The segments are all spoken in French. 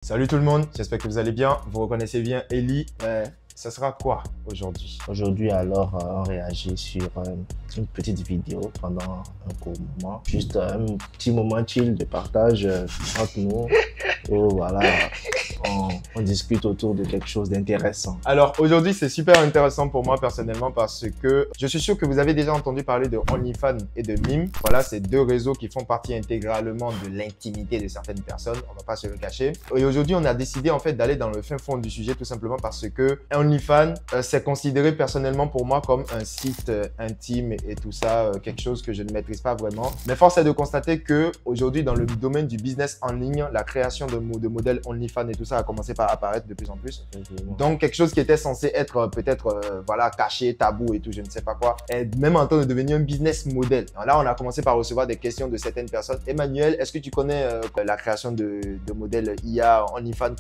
Salut tout le monde, j'espère que vous allez bien. Vous reconnaissez bien Ellie. Ouais. Ça sera quoi aujourd'hui? Aujourd'hui, alors, on réagit sur une petite vidéo pendant un court moment. Juste un petit moment chill de partage entre nous. Où, voilà, on discute autour de quelque chose d'intéressant. Alors aujourd'hui, c'est super intéressant pour moi personnellement parce que je suis sûr que vous avez déjà entendu parler de OnlyFans et de Mime. Voilà, c'est deux réseaux qui font partie intégralement de l'intimité de certaines personnes. On va pas se le cacher. Et aujourd'hui, on a décidé en fait d'aller dans le fin fond du sujet tout simplement parce que OnlyFans, c'est considéré personnellement pour moi comme un site intime et tout ça, quelque chose que je ne maîtrise pas vraiment. Mais force est de constater que aujourd'hui, dans le domaine du business en ligne, la création de modèles OnlyFans et tout ça a commencé par apparaître de plus en plus. Donc, quelque chose qui était censé être peut-être voilà, caché, tabou et tout, je ne sais pas quoi, est même en train de devenir un business model. Alors là, on a commencé par recevoir des questions de certaines personnes. Emmanuel, est-ce que tu connais la création de modèles IA OnlyFans?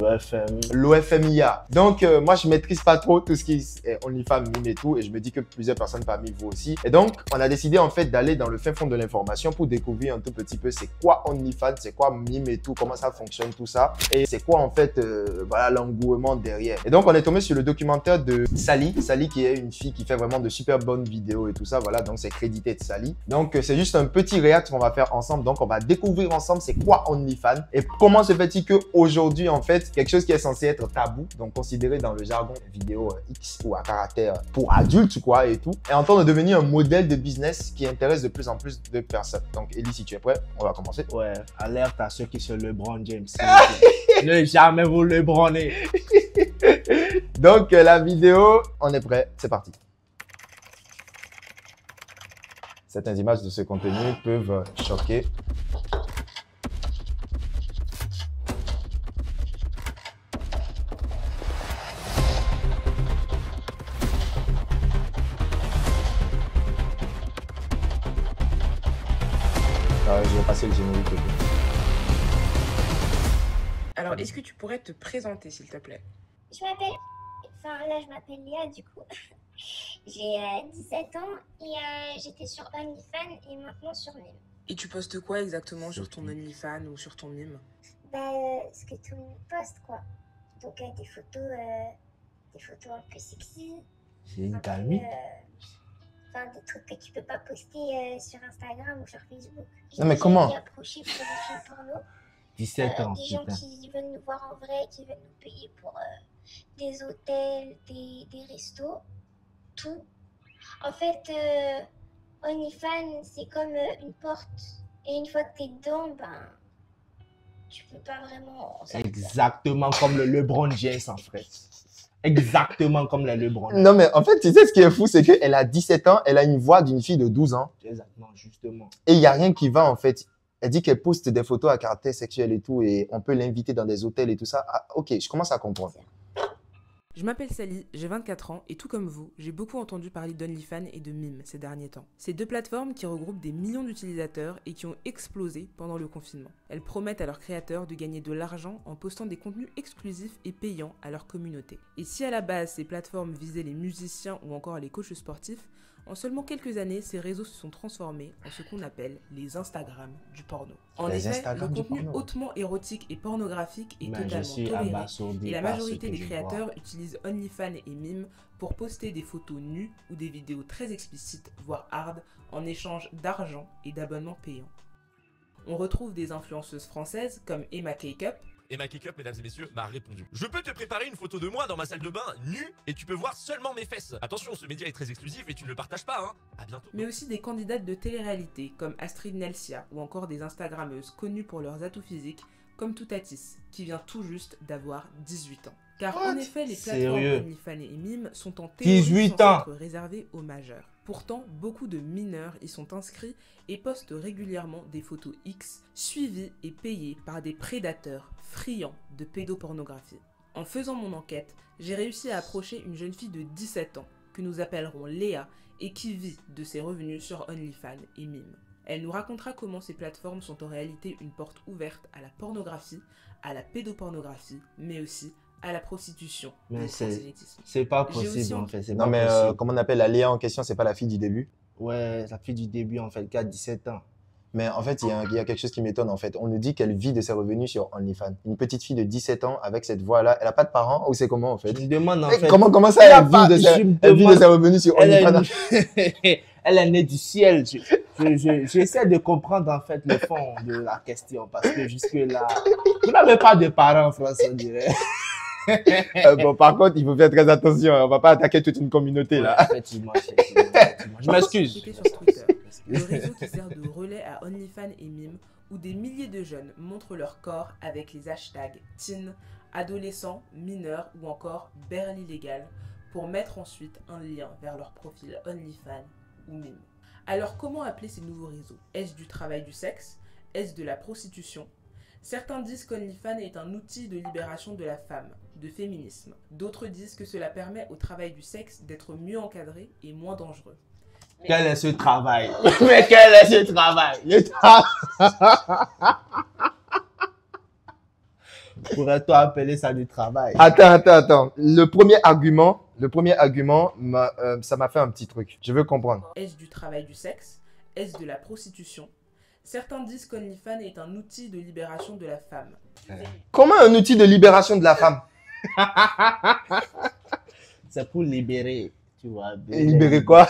L'OFMIA. Donc, moi, je maîtrise pas trop tout ce qui est OnlyFans, Mime et tout, et je me dis que plusieurs personnes parmi vous aussi. Et donc, on a décidé en fait d'aller dans le fin fond de l'information pour découvrir un tout petit peu c'est quoi OnlyFans, c'est quoi Mime et tout, comment ça fonctionne tout ça, et c'est quoi en fait voilà l'engouement derrière. Et donc, on est tombé sur le documentaire de Sally qui est une fille qui fait vraiment de super bonnes vidéos et tout ça, voilà, donc c'est crédité de Sally. Donc, c'est juste un petit réact qu'on va faire ensemble, donc on va découvrir ensemble c'est quoi OnlyFans et comment se fait-il qu'aujourd'hui, en fait, quelque chose qui est censé être tabou, donc considéré dans le jargon vidéo X ou à caractère pour adultes, quoi, et tout, est en train de devenir un modèle de business qui intéresse de plus en plus de personnes. Donc, Ellie, si tu es prêt, on va commencer. Ouais, alerte à ceux qui se LeBron James. Ne jamais vous LeBronner. Donc, la vidéo, on est prêt, c'est parti. Certaines images de ce contenu peuvent choquer. Je vais passer le générique. Alors, est-ce que tu pourrais te présenter, s'il te plaît? Je m'appelle... Enfin, là, je m'appelle Léa, du coup. J'ai 17 ans et j'étais sur OnlyFans et maintenant sur Mime. Et tu postes quoi exactement sur ton OnlyFans ou sur ton Mime? Bah, ce que tout le monde poste, quoi. Donc, des photos un peu sexy. J'ai une un peu, calmie. Enfin, des trucs que tu peux pas poster sur Instagram ou sur Facebook. Non, mais comment? J'ai été approchée pour des films porno. 17 ans, Des gens putain. qui veulent nous voir en vrai, qui veulent nous payer pour des hôtels, des restos, tout. En fait, OnlyFans, c'est comme une porte. Et une fois que t'es dedans, ben, tu peux pas vraiment en sortir. Exactement comme le LeBron James, en fait. Exactement comme le LeBron. Non, mais en fait, tu sais, ce qui est fou, c'est qu'elle a 17 ans, elle a une voix d'une fille de 12 ans. Exactement, justement. Et il n'y a rien qui va, en fait. Elle dit qu'elle poste des photos à caractère sexuel et tout, et on peut l'inviter dans des hôtels et tout ça. Ah, ok, je commence à comprendre. Je m'appelle Sally, j'ai 24 ans et tout comme vous, j'ai beaucoup entendu parler d'OnlyFans et de Mime ces derniers temps. Ces deux plateformes qui regroupent des millions d'utilisateurs et qui ont explosé pendant le confinement. Elles promettent à leurs créateurs de gagner de l'argent en postant des contenus exclusifs et payants à leur communauté. Et si à la base ces plateformes visaient les musiciens ou encore les coachs sportifs, en seulement quelques années, ces réseaux se sont transformés en ce qu'on appelle les Instagram du porno. En Les effet, Instagram le du contenu porno. hautement érotique et pornographique est Mais je totalement suis toléré. abasourdi Et la par ce majorité que des je créateurs vois. utilisent OnlyFans et Mime pour poster des photos nues ou des vidéos très explicites, voire hard, en échange d'argent et d'abonnements payants. On retrouve des influenceuses françaises comme Emma Cakeup, Emma Cakeup, mesdames et messieurs, m'a répondu. Je peux te préparer une photo de moi dans ma salle de bain, nue, et tu peux voir seulement mes fesses. Attention, ce média est très exclusif et tu ne le partages pas, hein. À bientôt. mais aussi des candidates de télé-réalité comme Astrid Nelsia ou encore des Instagrammeuses connues pour leurs atouts physiques comme Toutatis, qui vient tout juste d'avoir 18 ans. Car en effet, les plateformes Sérieux? OnlyFans et Mime sont en théorie 18 censées ans. être réservées aux majeurs. Pourtant, beaucoup de mineurs y sont inscrits et postent régulièrement des photos X suivies et payées par des prédateurs friands de pédopornographie. En faisant mon enquête, j'ai réussi à approcher une jeune fille de 17 ans, que nous appellerons Léa, et qui vit de ses revenus sur OnlyFans et Mime. Elle nous racontera comment ces plateformes sont en réalité une porte ouverte à la pornographie, à la pédopornographie, mais aussi à la prostitution et Mais au proxénétisme. c'est pas J'ai aussi possible, en- en fait. C'est Non, pas mais possible. comment on appelle la Léa en question, c'est pas la fille du début? Ouais, la fille du début, en fait, qui a 17 ans. Mais en fait, il y a quelque chose qui m'étonne en fait. On nous dit qu'elle vit de ses revenus sur OnlyFans. Une petite fille de 17 ans avec cette voix-là, elle a pas de parents ou c'est comment en fait? Je me demande en Et fait. comment ça, elle vit de ses revenus sur OnlyFans? Elle est née du ciel. J'essaie de comprendre en fait le fond de la question parce que jusque-là, vous n'avez pas de parents en France, on dirait. Bon, par contre, il faut faire très attention. On va pas attaquer toute une communauté là. Effectivement. Je m'excuse. Sur Twitter, le réseau qui sert de relais à OnlyFans et Mime, où des milliers de jeunes montrent leur corps avec les hashtags teen, adolescents, mineurs ou encore barely légal pour mettre ensuite un lien vers leur profil OnlyFans ou Mime. Alors comment appeler ces nouveaux réseaux? Est-ce du travail du sexe? Est-ce de la prostitution? Certains disent qu'OnlyFans est un outil de libération de la femme, de féminisme. D'autres disent que cela permet au travail du sexe d'être mieux encadré et moins dangereux. Quel est ce travail? Mais quel est ce travail? Pourrait-on appeler ça du travail? Attends. Le premier argument, ça m'a fait un petit truc. Je veux comprendre. Est-ce du travail du sexe? Est-ce de la prostitution? Certains disent qu'OnlyFans est un outil de libération de la femme. Comment un outil de libération de la femme? C'est pour libérer, tu vois. Et libérer quoi?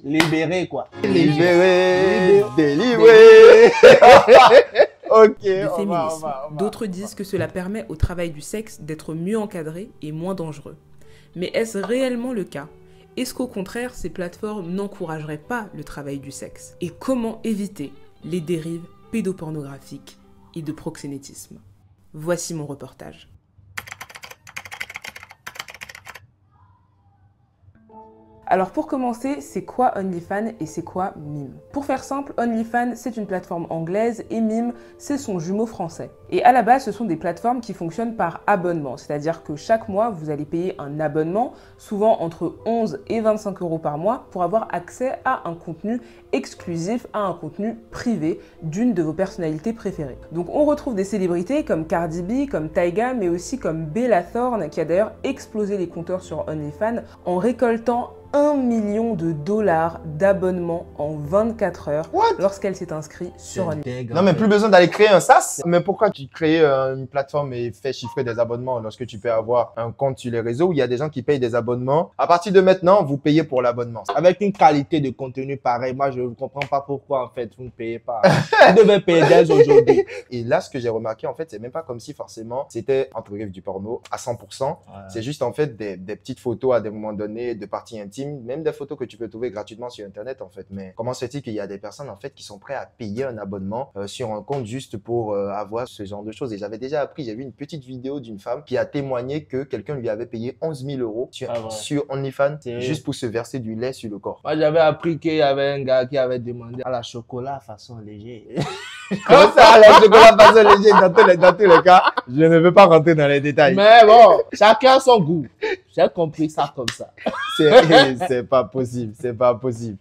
Libérer quoi? Libérer, délivrer. Ok, De on féminisme. va. D'autres disent que cela permet au travail du sexe d'être mieux encadré et moins dangereux. Mais est-ce réellement le cas? Est-ce qu'au contraire, ces plateformes n'encourageraient pas le travail du sexe? Et comment éviter les dérives pédopornographiques et de proxénétisme? Voici mon reportage. Alors pour commencer, c'est quoi OnlyFans et c'est quoi Mime? Pour faire simple, OnlyFans c'est une plateforme anglaise et Mime c'est son jumeau français. Et à la base, ce sont des plateformes qui fonctionnent par abonnement, c'est-à-dire que chaque mois vous allez payer un abonnement, souvent entre 11 et 25 € par mois, pour avoir accès à un contenu exclusif, à un contenu privé d'une de vos personnalités préférées. Donc on retrouve des célébrités comme Cardi B, comme Tyga, mais aussi comme Bella Thorne, qui a d'ailleurs explosé les compteurs sur OnlyFans en récoltant 1 million de dollars d'abonnement en 24 heures lorsqu'elle s'est inscrite sur OnlyFans. Non, mais plus besoin d'aller créer un SaaS. Mais pourquoi tu crées une plateforme et fais chiffrer des abonnements lorsque tu peux avoir un compte sur les réseaux où il y a des gens qui payent des abonnements? À partir de maintenant, vous payez pour l'abonnement. Avec une qualité de contenu pareil, moi je ne comprends pas pourquoi en fait vous ne payez pas. Vous devez payer dès aujourd'hui. Et là, ce que j'ai remarqué, en fait, c'est même pas comme si forcément c'était entre guillemets du porno à 100%. Ouais. C'est juste en fait des petites photos à des moments donnés de parties intimes, même des photos que tu peux trouver gratuitement sur Internet en fait. Mais comment se fait-il qu'il y a des personnes en fait qui sont prêtes à payer un abonnement sur un compte juste pour avoir ce genre de choses? Et j'avais déjà appris, j'ai vu une petite vidéo d'une femme qui a témoigné que quelqu'un lui avait payé 11 000 € sur OnlyFans juste pour se verser du lait sur le corps. Moi j'avais appris qu'il y avait un gars qui avait demandé à la chocolat façon léger. Comment ça, la chocolat façon léger? Dans tous les cas, je ne veux pas rentrer dans les détails. Mais bon, chacun son goût. J'ai compris ça comme ça. C'est pas possible, c'est pas possible.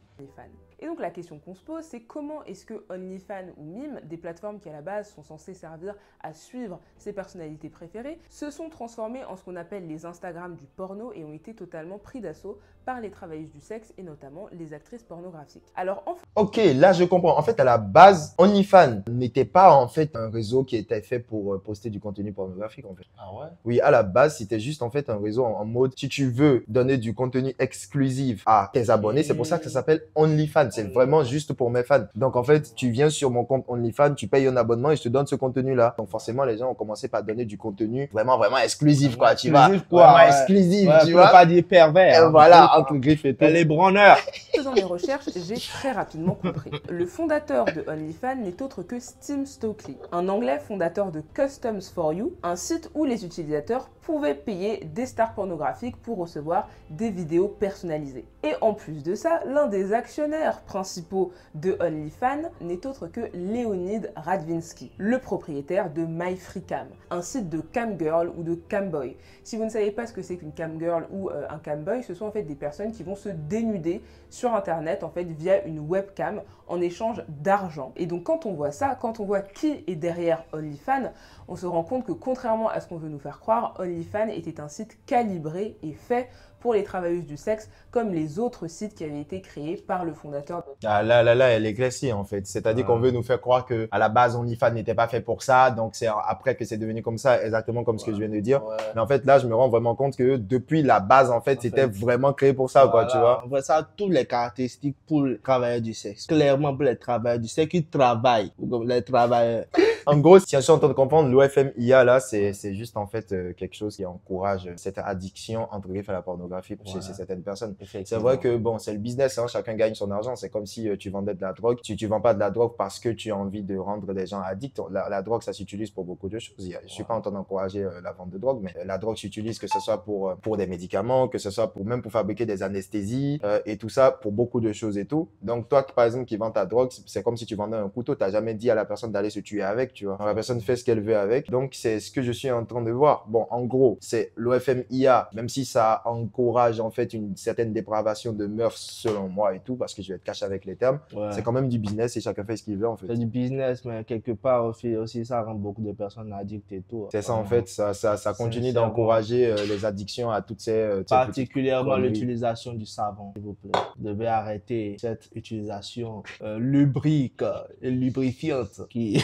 Et donc la question qu'on se pose, c'est comment est-ce que OnlyFans ou Mime, des plateformes qui à la base sont censées servir à suivre ses personnalités préférées, se sont transformées en ce qu'on appelle les Instagram du porno et ont été totalement pris d'assaut par les travailleuses du sexe et notamment les actrices pornographiques. Alors en fait... Ok, là je comprends. En fait, à la base, OnlyFans n'était pas en fait un réseau qui était fait pour poster du contenu pornographique en fait. Ah ouais? Oui, à la base, c'était juste en fait un réseau en mode si tu veux donner du contenu exclusif à tes abonnés, c'est pour ça que ça s'appelle OnlyFans. C'est vraiment juste pour mes fans. Donc en fait, tu viens sur mon compte OnlyFans, tu payes un abonnement et je te donne ce contenu-là. Donc forcément, les gens ont commencé par donner du contenu vraiment exclusif quoi, tu vois. Vraiment exclusif, tu vois. Pas dire pervers. Voilà, entre griffes et tout. Les branleurs. En faisant mes recherches, j'ai très rapidement compris. Le fondateur de OnlyFans n'est autre que Tim Stokely, un Anglais fondateur de Customs for You, un site où les utilisateurs pouvaient payer des stars pornographiques pour recevoir des vidéos personnalisées. Et en plus de ça, l'un des actionnaires principaux de OnlyFans n'est autre que Leonid Radvinsky, le propriétaire de MyFreeCam, un site de camgirl ou de camboy. Si vous ne savez pas ce que c'est qu'une camgirl ou un camboy, ce sont en fait des personnes qui vont se dénuder sur internet en fait via une webcam en échange d'argent. Et donc quand on voit ça, quand on voit qui est derrière OnlyFans, on se rend compte que contrairement à ce qu'on veut nous faire croire, OnlyFans OnlyFans était un site calibré et fait pour les travailleuses du sexe, comme les autres sites qui avaient été créés par le fondateur de... Ah, là, elle est classique en fait. C'est-à-dire qu'on veut nous faire croire que à la base OnlyFans n'était pas fait pour ça, donc c'est après que c'est devenu comme ça, exactement comme ce que je viens de dire. Mais en fait, là, je me rends vraiment compte que depuis la base, en fait, c'était vraiment créé pour ça, quoi, tu vois. On voit ça, toutes les caractéristiques pour les travailleurs du sexe. Clairement, pour les travailleurs du sexe qui travaillent, ou comme les travailleurs. En gros, si je suis en train de comprendre, l'OFMIA, là, c'est juste en fait quelque chose qui encourage cette addiction entre griffes à la pornographie chez certaines personnes. C'est vrai que bon, c'est le business, hein, chacun gagne son argent. C'est comme si tu vendais de la drogue. Tu vends pas de la drogue parce que tu as envie de rendre des gens addicts. La drogue, ça s'utilise pour beaucoup de choses. Je suis pas en train d'encourager la vente de drogue, mais la drogue s'utilise que ce soit pour des médicaments, que ce soit même pour fabriquer des anesthésies et tout ça, pour beaucoup de choses et tout. Donc toi, par exemple, qui vends ta drogue, c'est comme si tu vendais un couteau. T'as jamais dit à la personne d'aller se tuer avec, tu vois. La personne fait ce qu'elle veut avec. Donc c'est ce que je suis en train de voir. Bon, en gros, c'est l'OFMIA, même si ça encourage en fait une certaine dépravation de mœurs selon moi et tout, parce que je vais être cash avec les termes. C'est quand même du business et chacun fait ce qu'il veut en fait. C'est du business, mais quelque part aussi ça rend beaucoup de personnes addictes et tout. C'est ça en fait, ça continue d'encourager les addictions à toutes ces particulièrement l'utilisation du savon, s'il vous plaît. Vous devez arrêter cette utilisation lubrique et lubrifiante qui...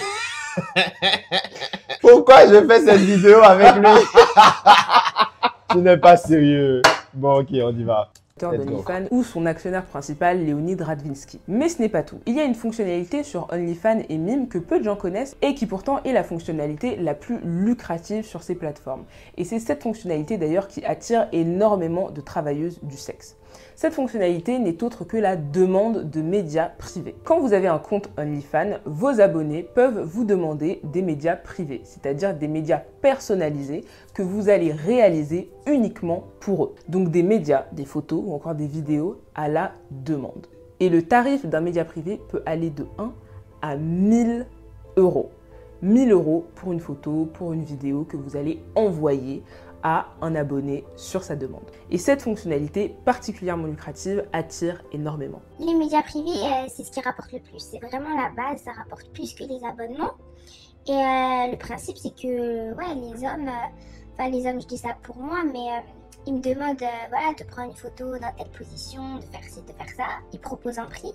Pourquoi je fais cette vidéo avec lui? Tu n'es pas sérieux. Bon, ok, on y va. d'OnlyFans ou son actionnaire principal Leonid Radvinsky. Mais ce n'est pas tout. Il y a une fonctionnalité sur OnlyFans et Mime que peu de gens connaissent et qui pourtant est la fonctionnalité la plus lucrative sur ces plateformes. Et c'est cette fonctionnalité d'ailleurs qui attire énormément de travailleuses du sexe. Cette fonctionnalité n'est autre que la demande de médias privés. Quand vous avez un compte OnlyFans, vos abonnés peuvent vous demander des médias privés, c'est-à-dire des médias personnalisés que vous allez réaliser uniquement pour eux. Donc des médias, des photos ou encore des vidéos à la demande. Et le tarif d'un média privé peut aller de 1 à 1000 euros. 1000 euros pour une photo, pour une vidéo que vous allez envoyer à un abonné sur sa demande. Et cette fonctionnalité particulièrement lucrative attire énormément. Les médias privés, c'est ce qui rapporte le plus. C'est vraiment la base, ça rapporte plus que les abonnements. Et le principe, c'est que les hommes, je dis ça pour moi, mais ils me demandent de prendre une photo dans telle position, de faire ci, de faire ça. Ils proposent un prix.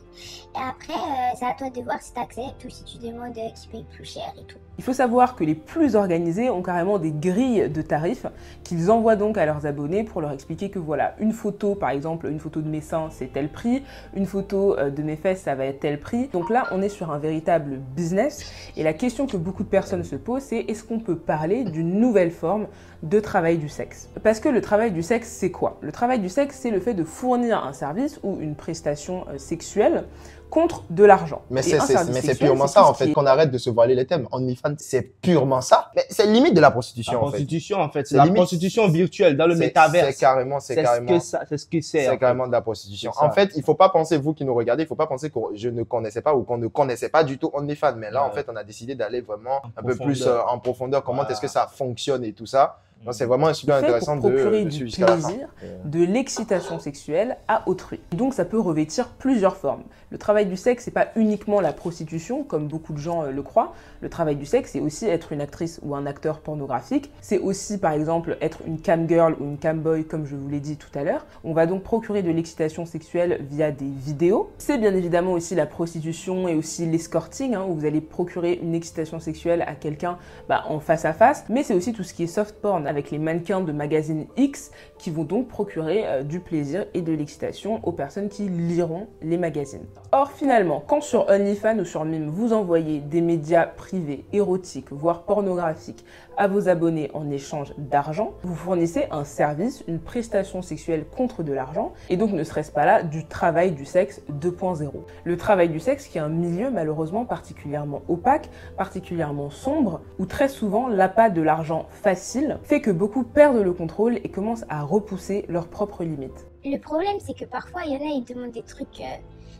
Et après, c'est à toi de voir si tu acceptes ou si tu demandes qui paye plus cher et tout. Il faut savoir que les plus organisés ont carrément des grilles de tarifs qu'ils envoient donc à leurs abonnés pour leur expliquer que voilà, une photo, par exemple, une photo de mes seins, c'est tel prix, une photo de mes fesses, ça va être tel prix. Donc là, on est sur un véritable business. Et la question que beaucoup de personnes se posent, c'est est-ce qu'on peut parler d'une nouvelle forme de travail du sexe? Parce que le travail du sexe, c'est quoi? Le travail du sexe, c'est le fait de fournir un service ou une prestation sexuelle contre de l'argent. Mais c'est purement ça, en fait, qu'on arrête de se voiler les thèmes. OnlyFans, c'est purement ça. Mais c'est limite de la prostitution, en fait. La prostitution, en fait. C'est la prostitution virtuelle dans le métavers. C'est carrément. C'est ce que c'est. C'est carrément de la prostitution. En fait, il faut pas penser, vous qui nous regardez, il faut pas penser que je ne connaissais pas ou qu'on ne connaissait pas du tout OnlyFans. Mais là, en fait, on a décidé d'aller vraiment un peu plus en profondeur. Comment est-ce que ça fonctionne et tout ça. C'est vraiment super intéressant de procurer du plaisir, de l'excitation sexuelle à autrui. Donc ça peut revêtir plusieurs formes. Le travail du sexe, c'est pas uniquement la prostitution, comme beaucoup de gens le croient. Le travail du sexe, c'est aussi être une actrice ou un acteur pornographique. C'est aussi, par exemple, être une cam girl ou une cam boy, comme je vous l'ai dit tout à l'heure. On va donc procurer de l'excitation sexuelle via des vidéos. C'est bien évidemment aussi la prostitution et aussi l'escorting, où vous allez procurer une excitation sexuelle à quelqu'un en face à face. Mais c'est aussi tout ce qui est soft porn, avec les mannequins de magazine X qui vont donc procurer du plaisir et de l'excitation aux personnes qui liront les magazines. Or finalement, quand sur OnlyFans ou sur Mime, vous envoyez des médias privés, érotiques, voire pornographiques à vos abonnés en échange d'argent, vous fournissez un service, une prestation sexuelle contre de l'argent, et donc ne serait-ce pas là du travail du sexe 2.0. Le travail du sexe qui est un milieu malheureusement particulièrement opaque, particulièrement sombre, où très souvent l'appât de l'argent facile fait que beaucoup perdent le contrôle et commencent à repousser leurs propres limites. Le problème, c'est que parfois, il y en a, ils demandent des trucs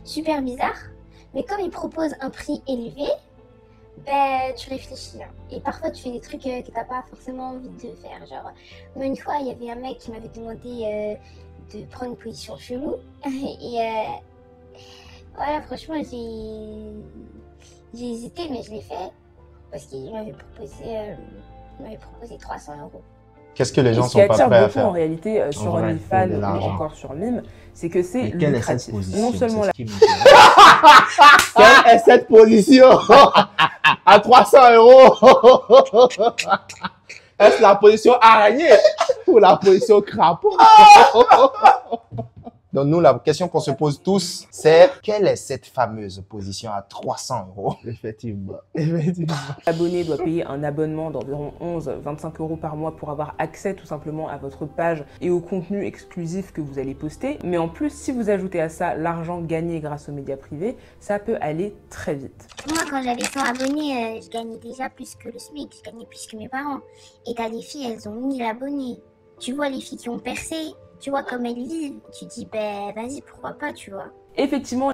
super bizarres, mais comme ils proposent un prix élevé, tu réfléchis. Et parfois, tu fais des trucs que t'as pas forcément envie de faire. Genre, moi, une fois, il y avait un mec qui m'avait demandé de prendre une position chelou. Et voilà, franchement, j'ai hésité, mais je l'ai fait. Parce qu'il m'avait proposé 300 euros. Qu'est-ce que les Et gens ce qui sont pas attire prêts à beaucoup en faire? réalité sur vrai, OnlyFans de ou l'argent. encore sur Mime, c'est que c'est Mais quelle est cette lucratif. position? Non seulement C'est la ce qui m'intéresse. Quelle est cette position à 300 €? Est-ce la position araignée ou la position crapaud? Donc nous, la question qu'on se pose tous, c'est quelle est cette fameuse position à 300 €? Effectivement. Effectivement. L'abonné doit payer un abonnement d'environ 11-25 € par mois pour avoir accès tout simplement à votre page et au contenu exclusif que vous allez poster. Mais en plus, si vous ajoutez à ça l'argent gagné grâce aux médias privés, ça peut aller très vite. Moi, quand j'avais 100 abonnés, je gagnais déjà plus que le SMIC, je gagnais plus que mes parents. Et t'as des filles, elles ont 1000 abonnés. Tu vois les filles qui ont percé, tu vois comme elles vivent. Tu dis, ben vas-y, pourquoi pas, tu vois. Effectivement,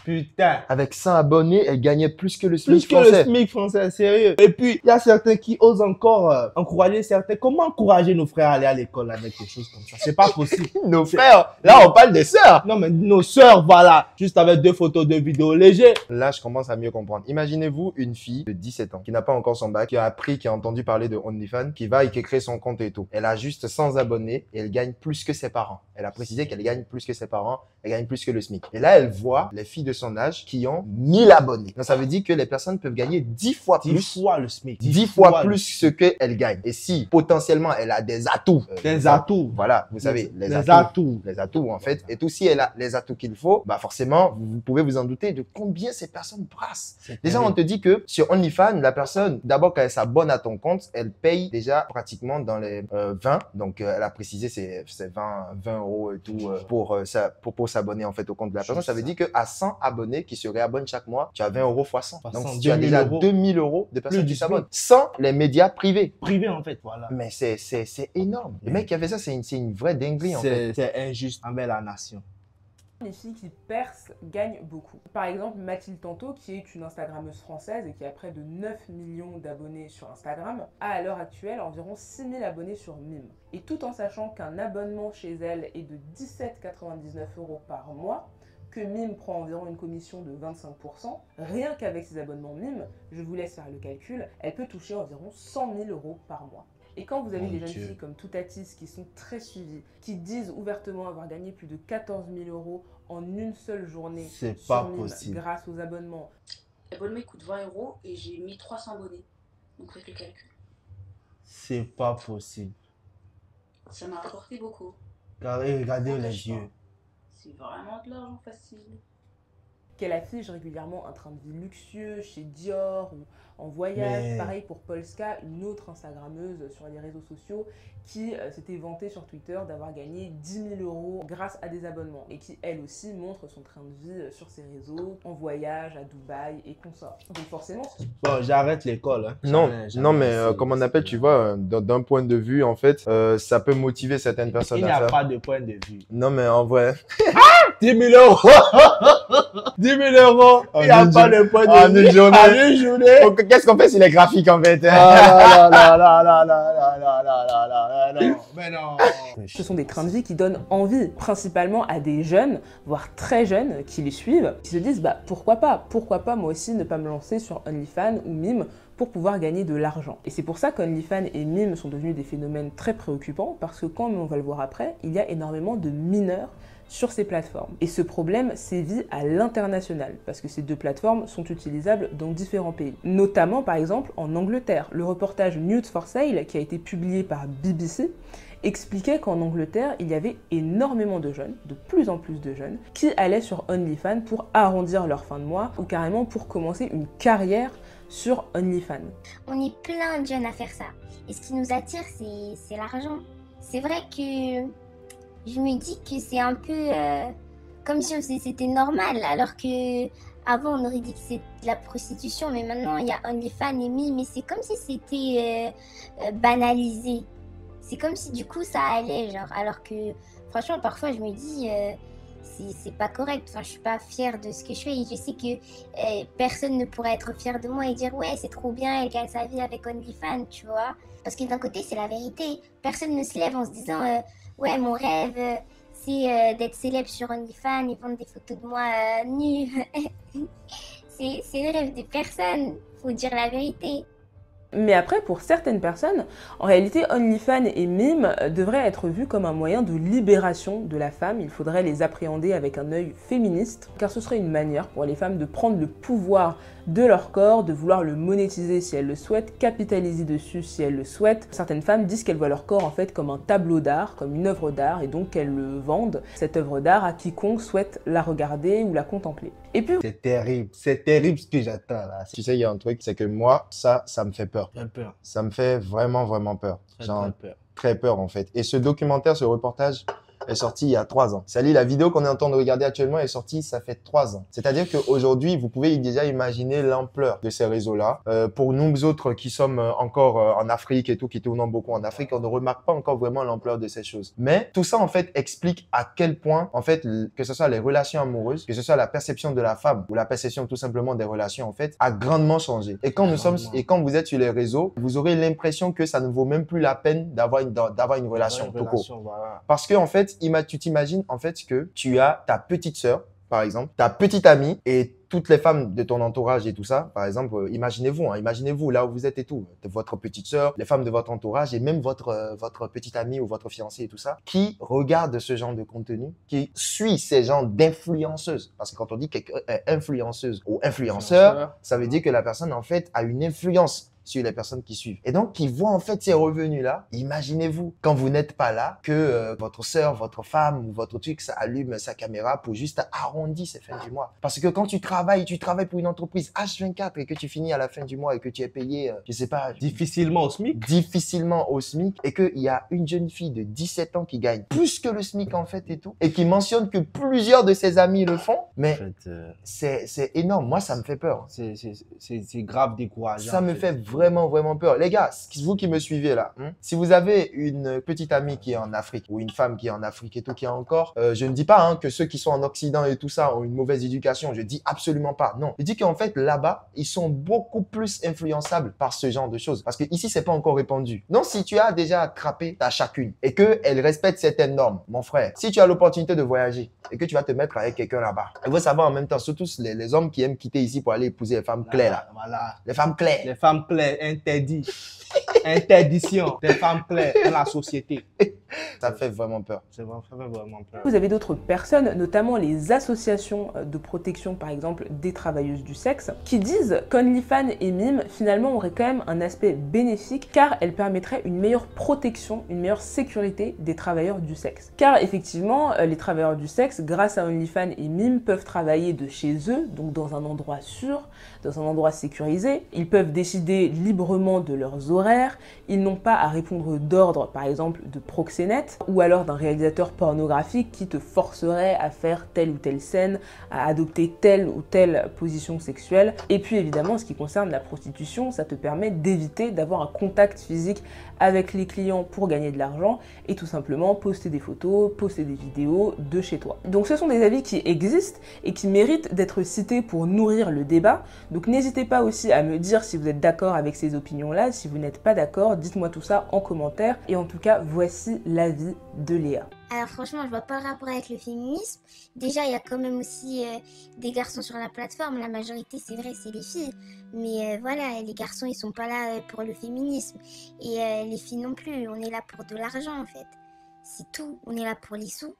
Putain. Avec 100 abonnés, elle gagnait plus que le SMIC Plus que le français. SMIC français, sérieux. Et puis, il y a certains qui osent encore encourager certains. Comment encourager nos frères à aller à l'école avec des choses comme ça? C'est pas possible. Nos frères, là on parle des sœurs. Non, mais nos sœurs, voilà. Juste avec 2 photos, 2 vidéos légers. Là, je commence à mieux comprendre. Imaginez-vous une fille de 17 ans qui n'a pas encore son bac, qui a appris, qui a entendu parler de OnlyFans, qui va et qui crée son compte et tout. Elle a juste 100 abonnés et elle gagne plus que ses parents. Elle a précisé qu'elle gagne plus que ses parents, elle gagne plus que le SMIC. Et là, elle voit les filles de son âge qui ont 1000 abonnés. Donc, ça veut dire que les personnes peuvent gagner 10 fois 10 plus. fois le SMIC. 10 fois plus ce qu'elle gagne. Et si potentiellement elle a des atouts. Des atouts. Voilà, vous savez, les atouts. atouts. Les atouts en fait. Et tout si elle a les atouts qu'il faut, bah forcément, vous pouvez vous en douter de combien ces personnes brassent. Déjà, on te dit que sur OnlyFans, la personne, d'abord quand elle s'abonne à ton compte, elle paye déjà pratiquement dans les 20. Donc, elle a précisé c'est 20 € et tout pour s'abonner en fait au compte de la personne. Ça veut dire qu'à 100 abonnés qui se réabonnent chaque mois, tu as 20 € fois 100. Donc, tu as déjà 2000 € de personnes Plus qui du s'abonnent. Sans les médias privés. Privé, en fait, voilà. Mais c'est énorme. Le mec qui a fait ça, c'est une vraie dinguerie en fait. C'est injuste envers la nation. les filles qui percent gagnent beaucoup. Par exemple, Mathilde Tanto, qui est une Instagrammeuse française et qui a près de 9 millions d'abonnés sur Instagram, a à l'heure actuelle environ 6000 abonnés sur Mime. Et tout en sachant qu'un abonnement chez elle est de 17,99 € par mois, que Mime prend environ une commission de 25%, rien qu'avec ses abonnements Mime, je vous laisse faire le calcul, elle peut toucher environ 100 000 € par mois. Et quand vous avez Mon des jeunes Dieu. filles comme Toutatis qui sont très suivies, qui disent ouvertement avoir gagné plus de 14 000 € en une seule journée C'est sur pas Mime possible. grâce aux abonnements, L'abonnement il coûte 20 € et j'ai mis 300 abonnés. Donc faites le calcul. C'est pas possible. Ça m'a rapporté beaucoup. Regardez les yeux. C'est vraiment de l'argent facile. qu'elle affiche régulièrement un train de vie luxueux chez Dior ou en voyage. Mais- Pareil pour Polska, une autre Instagrammeuse sur les réseaux sociaux qui s'était vantée sur Twitter d'avoir gagné 10 000 € grâce à des abonnements et qui elle aussi montre son train de vie sur ses réseaux, en voyage à Dubaï et consorts. Donc forcément, Bon, j'arrête l'école. Hein. Non, Jamais non, mais essayé comme on de appelle, faire. tu vois, d'un point de vue, en fait, ça peut motiver certaines personnes Il n'y à a faire. pas de point de vue. Non, mais en vrai, 10 000 €. 10 000 €. En Il n'y a une pas journée. de point de En vue. une journée. En une journée. donc, qu'est-ce qu'on fait sur les graphiques, en fait? Ah là là là là là là là là là là là. Non, mais non. ce sont des trains de vie qui donnent envie, principalement à des jeunes, voire très jeunes, qui les suivent, qui se disent bah pourquoi pas moi aussi ne pas me lancer sur OnlyFans ou Mime pour pouvoir gagner de l'argent. Et c'est pour ça qu'OnlyFans et Mime sont devenus des phénomènes très préoccupants, parce que comme on va le voir après, il y a énormément de mineurs sur ces plateformes. Et ce problème sévit à l'international, parce que ces deux plateformes sont utilisables dans différents pays. Notamment, par exemple, en Angleterre. Le reportage Nude for Sale, qui a été publié par BBC, expliquait qu'en Angleterre, il y avait énormément de jeunes, de plus en plus de jeunes, qui allaient sur OnlyFans pour arrondir leur fin de mois, ou carrément pour commencer une carrière sur OnlyFans. On est plein de jeunes à faire ça. Et ce qui nous attire, c'est l'argent. C'est vrai que je me dis que c'est un peu comme si c'était normal, alors que avant on aurait dit que c'est de la prostitution, mais maintenant il y a OnlyFans et Mime, mais c'est comme si c'était banalisé. C'est comme si du coup ça allait, genre, alors que franchement parfois je me dis c'est pas correct, enfin je suis pas fière de ce que je fais et je sais que personne ne pourrait être fier de moi et dire ouais c'est trop bien, elle gagne sa vie avec OnlyFans, tu vois. Parce que d'un côté c'est la vérité, personne ne se lève en se disant ouais mon rêve c'est d'être célèbre sur OnlyFans et vendre des photos de moi nue. C'est le rêve de personne, faut dire la vérité. Mais après, pour certaines personnes, en réalité, OnlyFans et Mime devraient être vus comme un moyen de libération de la femme. Il faudrait les appréhender avec un œil féministe, car ce serait une manière pour les femmes de prendre le pouvoir de leur corps, de vouloir le monétiser si elles le souhaitent, capitaliser dessus si elles le souhaitent. Certaines femmes disent qu'elles voient leur corps en fait comme un tableau d'art, comme une œuvre d'art, et donc qu'elles le vendent, cette œuvre d'art, à quiconque souhaite la regarder ou la contempler. Et puis... C'est terrible ce que j'attends là. Tu sais, il y a un truc, c'est que moi, ça me fait peur. Très peur. Ça me fait vraiment, vraiment peur. Très peur. Très peur en fait. Et ce documentaire, ce reportage est sorti il y a 3 ans. Sally, la vidéo qu'on est en train de regarder actuellement est sortie, ça fait 3 ans. C'est-à-dire qu'aujourd'hui, vous pouvez déjà imaginer l'ampleur de ces réseaux-là. Pour nous autres qui sommes encore en Afrique et tout, qui tournons beaucoup en Afrique, on ne remarque pas encore vraiment l'ampleur de ces choses. Mais tout ça, en fait, explique à quel point, en fait, que ce soit les relations amoureuses, que ce soit la perception de la femme ou la perception tout simplement des relations, en fait, a grandement changé. Et quand quand vous êtes sur les réseaux, vous aurez l'impression que ça ne vaut même plus la peine d'avoir une relation tout court. Voilà. Parce que, en fait, tu t'imagines en fait que tu as ta petite sœur, par exemple, ta petite amie et toutes les femmes de ton entourage et tout ça. Par exemple, imaginez-vous là où vous êtes et tout, votre petite sœur, les femmes de votre entourage et même votre petite amie ou votre fiancée et tout ça, qui regarde ce genre de contenu, qui suit ces genres d'influenceuses. Parce que quand on dit influenceuse ou influenceur, ça veut dire que la personne en fait a une influence sur les personnes qui suivent. Et donc, qui voient en fait ces revenus-là. Imaginez-vous, quand vous n'êtes pas là, que votre sœur, votre femme ou votre truc, ça allume sa caméra pour juste arrondir ces fins du mois. Parce que quand tu travailles pour une entreprise H24 et que tu finis à la fin du mois et que tu es payé, je sais pas, difficilement au SMIC. Difficilement au SMIC, et qu'il y a une jeune fille de 17 ans qui gagne plus que le SMIC en fait et tout, et qui mentionne que plusieurs de ses amis le font, mais en fait, c'est énorme. Moi, ça me fait peur. C'est grave décourageant. Ça me fait vraiment, vraiment peur. Les gars, vous qui me suivez là, si vous avez une petite amie qui est en Afrique ou une femme qui est en Afrique et tout, qui est encore, je ne dis pas que ceux qui sont en Occident et tout ça ont une mauvaise éducation. Je dis absolument pas. Non. Je dis qu'en fait, là-bas, ils sont beaucoup plus influençables par ce genre de choses. Parce que ici, c'est pas encore répandu. Donc, si tu as déjà attrapé ta chacune et qu'elle respecte certaines normes, mon frère, si tu as l'opportunité de voyager et que tu vas te mettre avec quelqu'un là-bas, il faut savoir en même temps, surtout les hommes qui aiment quitter ici pour aller épouser les femmes claires là. Voilà. Les femmes claires. Les femmes claires, interdit. Interdiction des femmes claires dans la société. Ça fait vraiment peur. Ça fait vraiment peur. Vous avez d'autres personnes, notamment les associations de protection, par exemple, des travailleuses du sexe, qui disent qu'OnlyFans et Mime, finalement, auraient quand même un aspect bénéfique, car elles permettraient une meilleure protection, une meilleure sécurité des travailleurs du sexe. Car effectivement, les travailleurs du sexe, grâce à OnlyFans et Mime, peuvent travailler de chez eux, donc dans un endroit sûr, dans un endroit sécurisé. Ils peuvent décider librement de leurs horaires. Ils n'ont pas à répondre d'ordre, par exemple, de proxénète ou alors d'un réalisateur pornographique qui te forcerait à faire telle ou telle scène, à adopter telle ou telle position sexuelle. Et puis évidemment, en ce qui concerne la prostitution, ça te permet d'éviter d'avoir un contact physique avec les clients pour gagner de l'argent et tout simplement poster des photos, poster des vidéos de chez toi. Donc ce sont des avis qui existent et qui méritent d'être cités pour nourrir le débat. Donc n'hésitez pas aussi à me dire si vous êtes d'accord avec ces opinions-là. Si vous n'êtes pas d'accord, dites-moi tout ça en commentaire. Et en tout cas, voici l'avis de Léa. Alors franchement, je vois pas le rapport avec le féminisme. Déjà, il y a quand même aussi des garçons sur la plateforme. La majorité, c'est vrai, c'est les filles. Mais voilà, les garçons, ils sont pas là pour le féminisme. Et les filles non plus. On est là pour de l'argent, en fait. C'est tout. On est là pour les sous.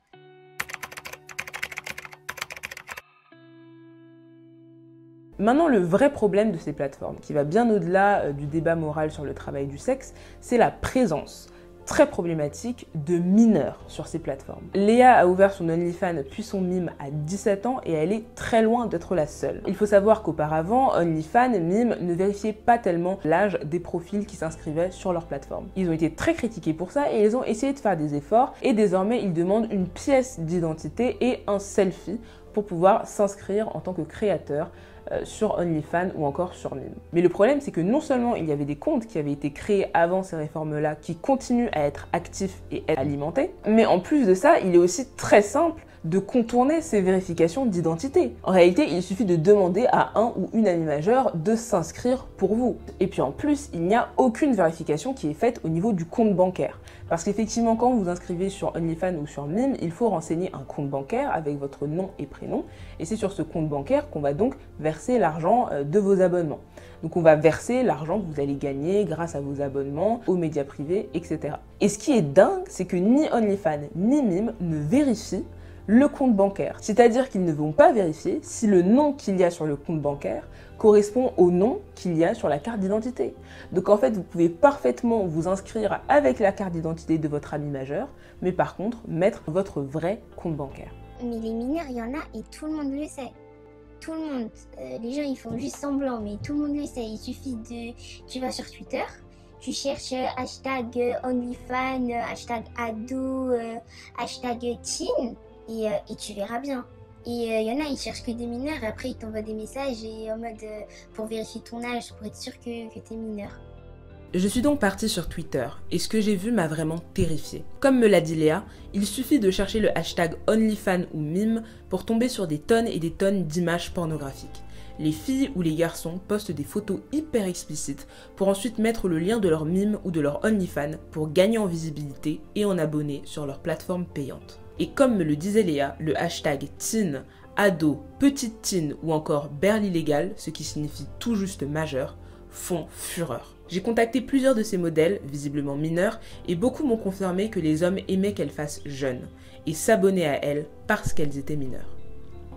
Maintenant, le vrai problème de ces plateformes, qui va bien au-delà du débat moral sur le travail du sexe, c'est la présence très problématique de mineurs sur ces plateformes. Léa a ouvert son OnlyFans puis son Mime à 17 ans et elle est très loin d'être la seule. Il faut savoir qu'auparavant, OnlyFans, Mime ne vérifiaient pas tellement l'âge des profils qui s'inscrivaient sur leur plateforme. Ils ont été très critiqués pour ça et ils ont essayé de faire des efforts et désormais ils demandent une pièce d'identité et un selfie pour pouvoir s'inscrire en tant que créateur sur OnlyFans ou encore sur Mime. Mais le problème, c'est que non seulement il y avait des comptes qui avaient été créés avant ces réformes-là, qui continuent à être actifs et être alimentés, mais en plus de ça, il est aussi très simple de contourner ces vérifications d'identité. En réalité, il suffit de demander à un ou une amie majeure de s'inscrire pour vous. Et puis en plus, il n'y a aucune vérification qui est faite au niveau du compte bancaire. Parce qu'effectivement, quand vous vous inscrivez sur OnlyFans ou sur Mime, il faut renseigner un compte bancaire avec votre nom et prénom. Et c'est sur ce compte bancaire qu'on va donc verser l'argent de vos abonnements. Donc on va verser l'argent que vous allez gagner grâce à vos abonnements, aux médias privés, etc. Et ce qui est dingue, c'est que ni OnlyFans ni Mime ne vérifient le compte bancaire. C'est-à-dire qu'ils ne vont pas vérifier si le nom qu'il y a sur le compte bancaire correspond au nom qu'il y a sur la carte d'identité. Donc en fait, vous pouvez parfaitement vous inscrire avec la carte d'identité de votre ami majeur, mais par contre, mettre votre vrai compte bancaire. Mais les mineurs, il y en a et tout le monde le sait. Tout le monde. Les gens, ils font juste semblant, mais tout le monde le sait. Il suffit de... Tu vas sur Twitter, tu cherches hashtag OnlyFans, hashtag ado, hashtag teen, et tu verras bien. Et il y en a, ils cherchent que des mineurs, et après ils t'envoient des messages et en mode pour vérifier ton âge, pour être sûr que t'es mineur. Je suis donc partie sur Twitter et ce que j'ai vu m'a vraiment terrifiée. Comme me l'a dit Léa, il suffit de chercher le hashtag OnlyFans ou Mime pour tomber sur des tonnes et des tonnes d'images pornographiques. Les filles ou les garçons postent des photos hyper explicites pour ensuite mettre le lien de leur Mime ou de leur OnlyFans pour gagner en visibilité et en abonnés sur leur plateforme payante. Et comme me le disait Léa, le hashtag teen, ado, petite teen ou encore barely légal, ce qui signifie tout juste majeur, font fureur. J'ai contacté plusieurs de ces modèles, visiblement mineurs, et beaucoup m'ont confirmé que les hommes aimaient qu'elles fassent jeunes et s'abonnaient à elles parce qu'elles étaient mineures.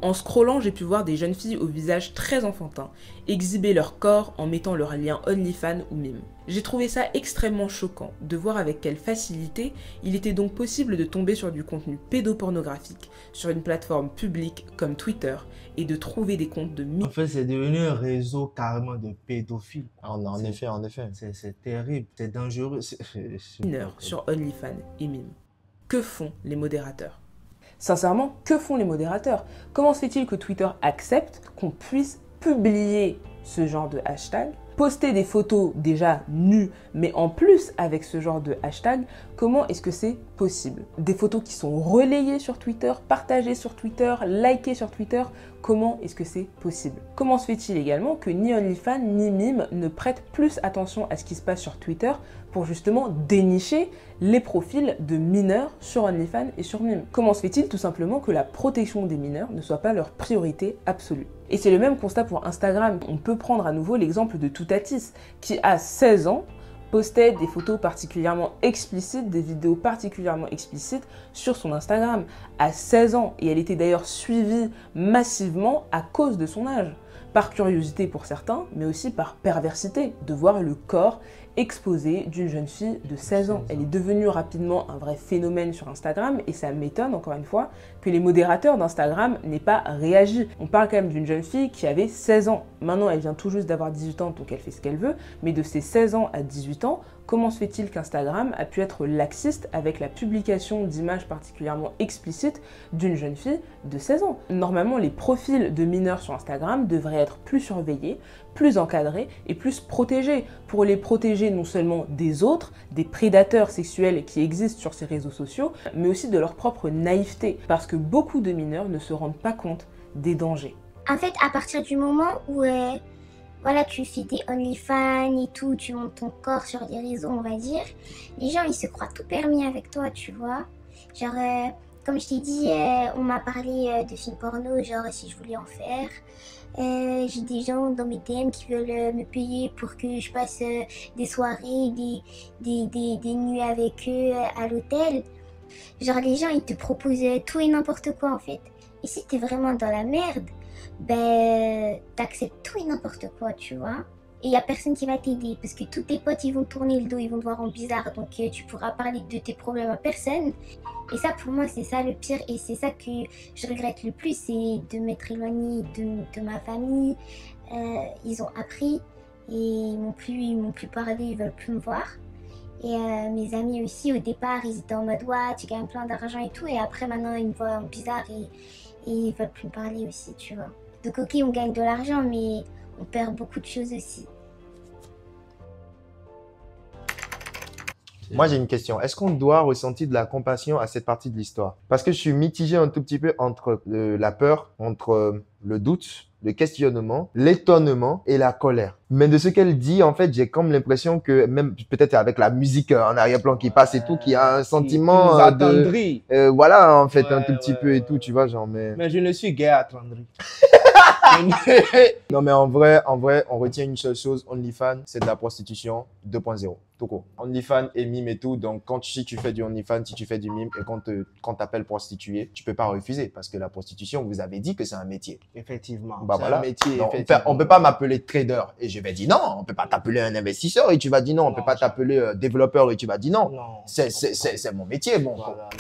En scrollant, j'ai pu voir des jeunes filles au visage très enfantin exhiber leur corps en mettant leur lien OnlyFans ou Mime. J'ai trouvé ça extrêmement choquant de voir avec quelle facilité il était donc possible de tomber sur du contenu pédopornographique sur une plateforme publique comme Twitter et de trouver des comptes de En fait, c'est devenu un réseau carrément de pédophiles. En effet. C'est terrible, c'est dangereux. mineurs sur OnlyFans et Mime. Que font les modérateurs ? Sincèrement, que font les modérateurs? Comment se fait-il que Twitter accepte qu'on puisse publier ce genre de hashtag, poster des photos déjà nues, mais en plus avec ce genre de hashtag, comment est-ce que c'est possible? Des photos qui sont relayées sur Twitter, partagées sur Twitter, likées sur Twitter, comment est-ce que c'est possible? Comment se fait-il également que ni OnlyFans ni Mime ne prêtent plus attention à ce qui se passe sur Twitter pour justement dénicher les profils de mineurs sur OnlyFans et sur Mime? Comment se fait-il tout simplement que la protection des mineurs ne soit pas leur priorité absolue? Et c'est le même constat pour Instagram. On peut prendre à nouveau l'exemple de Toutatis, qui à 16 ans postait des photos particulièrement explicites, des vidéos particulièrement explicites sur son Instagram. À 16 ans, et elle était d'ailleurs suivie massivement à cause de son âge. Par curiosité pour certains, mais aussi par perversité, de voir le corps exposé d'une jeune fille de 16 ans. Elle est devenue rapidement un vrai phénomène sur Instagram et ça m'étonne encore une fois que les modérateurs d'Instagram n'aient pas réagi. On parle quand même d'une jeune fille qui avait 16 ans. Maintenant, elle vient tout juste d'avoir 18 ans, donc elle fait ce qu'elle veut, mais de ses 16 ans à 18 ans, comment se fait-il qu'Instagram a pu être laxiste avec la publication d'images particulièrement explicites d'une jeune fille de 16 ans? Normalement, les profils de mineurs sur Instagram devraient être plus surveillés, plus encadrés et plus protégés, pour les protéger non seulement des autres, des prédateurs sexuels qui existent sur ces réseaux sociaux, mais aussi de leur propre naïveté, parce que beaucoup de mineurs ne se rendent pas compte des dangers. En fait, à partir du moment où voilà, tu fais des OnlyFans et tout, tu montes ton corps sur des réseaux, on va dire, les gens, ils se croient tout permis avec toi, tu vois. Genre, comme je t'ai dit, on m'a parlé de films porno, genre si je voulais en faire. J'ai des gens dans mes DM qui veulent me payer pour que je passe des soirées, des nuits avec eux à l'hôtel. Genre les gens, ils te proposent tout et n'importe quoi en fait. Et si t'es vraiment dans la merde, ben t'acceptes tout et n'importe quoi, tu vois. Et il n'y a personne qui va t'aider parce que tous tes potes ils vont tourner le dos, ils vont te voir en bizarre, donc tu pourras parler de tes problèmes à personne. Et ça pour moi c'est ça le pire et c'est ça que je regrette le plus, c'est de m'être éloignée de ma famille. Ils ont appris et ils m'ont plus parlé, ils veulent plus me voir. Et mes amis aussi au départ ils étaient en mode ouais tu gagnes plein d'argent et tout, et après maintenant ils me voient en bizarre et ils veulent plus me parler aussi, tu vois. Donc ok on gagne de l'argent mais on perd beaucoup de choses aussi. Moi, j'ai une question. Est-ce qu'on doit ressentir de la compassion à cette partie de l'histoire? Parce que je suis mitigé un tout petit peu entre la peur, entre le doute, le questionnement, l'étonnement et la colère. Mais de ce qu'elle dit, en fait, j'ai comme l'impression que même peut-être avec la musique en arrière-plan qui passe et tout, qu'il y a un sentiment qui nous attendrit. voilà, en fait, un Ouais, tout petit peu et tout, tu vois, genre, mais... Mais je ne suis guère attendri. Non, mais en vrai, on retient une seule chose, OnlyFans, c'est de la prostitution 2.0. Tout court. OnlyFans et mime et tout. Donc, si tu fais du OnlyFans, si tu fais du mime et qu'on t'appelle prostituée, tu peux pas refuser parce que la prostitution, vous avez dit que c'est un métier. Effectivement. Bah c'est voilà. un métier, Donc, effectivement. on peut pas m'appeler trader et je vais dire non. On peut pas t'appeler un investisseur et tu vas dire non. On peut pas t'appeler développeur et tu vas dire non. Non. C'est mon métier, bon. Voilà.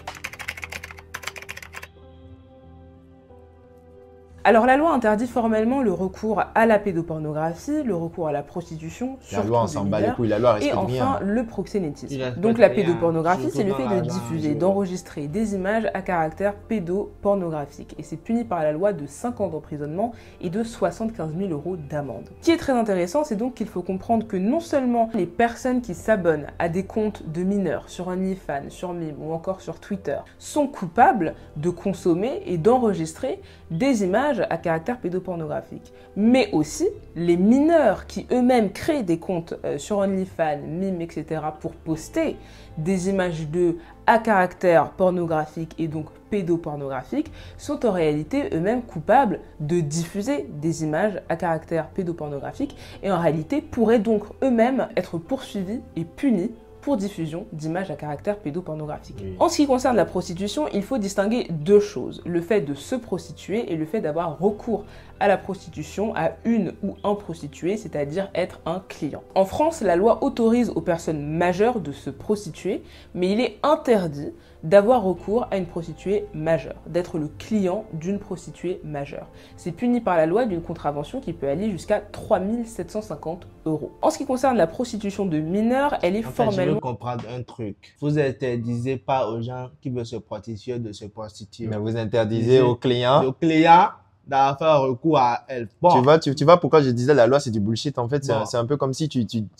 Alors la loi interdit formellement le recours à la pédopornographie, le recours à la prostitution, La surtout loi, on des s'en bat les mineurs, couilles. La loi et respecte enfin rien. le proxénétisme. Il respecte Donc la rien, pédopornographie, surtout c'est le dans fait la de loi, diffuser, je- d'enregistrer des images à caractère pédopornographique. Et c'est puni par la loi de 5 ans d'emprisonnement et de 75 000 € d'amende. Ce qui est très intéressant, c'est donc qu'il faut comprendre que non seulement les personnes qui s'abonnent à des comptes de mineurs sur OnlyFans, sur Mime ou encore sur Twitter sont coupables de consommer et d'enregistrer des images à caractère pédopornographique, mais aussi les mineurs qui eux-mêmes créent des comptes sur OnlyFans, Mime, etc. pour poster des images d'eux à caractère pornographique et donc pédopornographique sont en réalité eux-mêmes coupables de diffuser des images à caractère pédopornographique et en réalité pourraient donc eux-mêmes être poursuivis et punis pour diffusion d'images à caractère pédopornographique. Oui. En ce qui concerne la prostitution, il faut distinguer deux choses, le fait de se prostituer et le fait d'avoir recours à la prostitution à une ou un prostitué, c'est-à-dire être un client. En France, la loi autorise aux personnes majeures de se prostituer, mais il est interdit d'avoir recours à une prostituée majeure, d'être le client d'une prostituée majeure. C'est puni par la loi d'une contravention qui peut aller jusqu'à 3 750 €. En ce qui concerne la prostitution de mineurs, elle est En fait, je veux formellement... comprendre un truc. Vous interdisez pas aux gens qui veulent se prostituer de se prostituer. Mais vous interdisez aux clients. Le client d'avoir fait recours à elle. Bon, Tu vois pourquoi je disais la loi, c'est du bullshit. En fait, Bon. c'est un peu comme si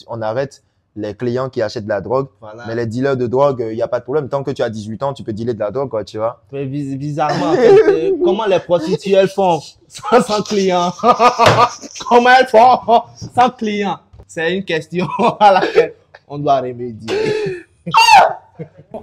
on arrête les clients qui achètent de la drogue. voilà. Mais les dealers de drogue, il n'y a pas de problème. Tant que tu as 18 ans, tu peux dealer de la drogue, quoi, tu vois. Mais bizarrement, en fait, comment les prostituées elles font sans client? Comment elles font sans client? C'est une question à laquelle on doit remédier.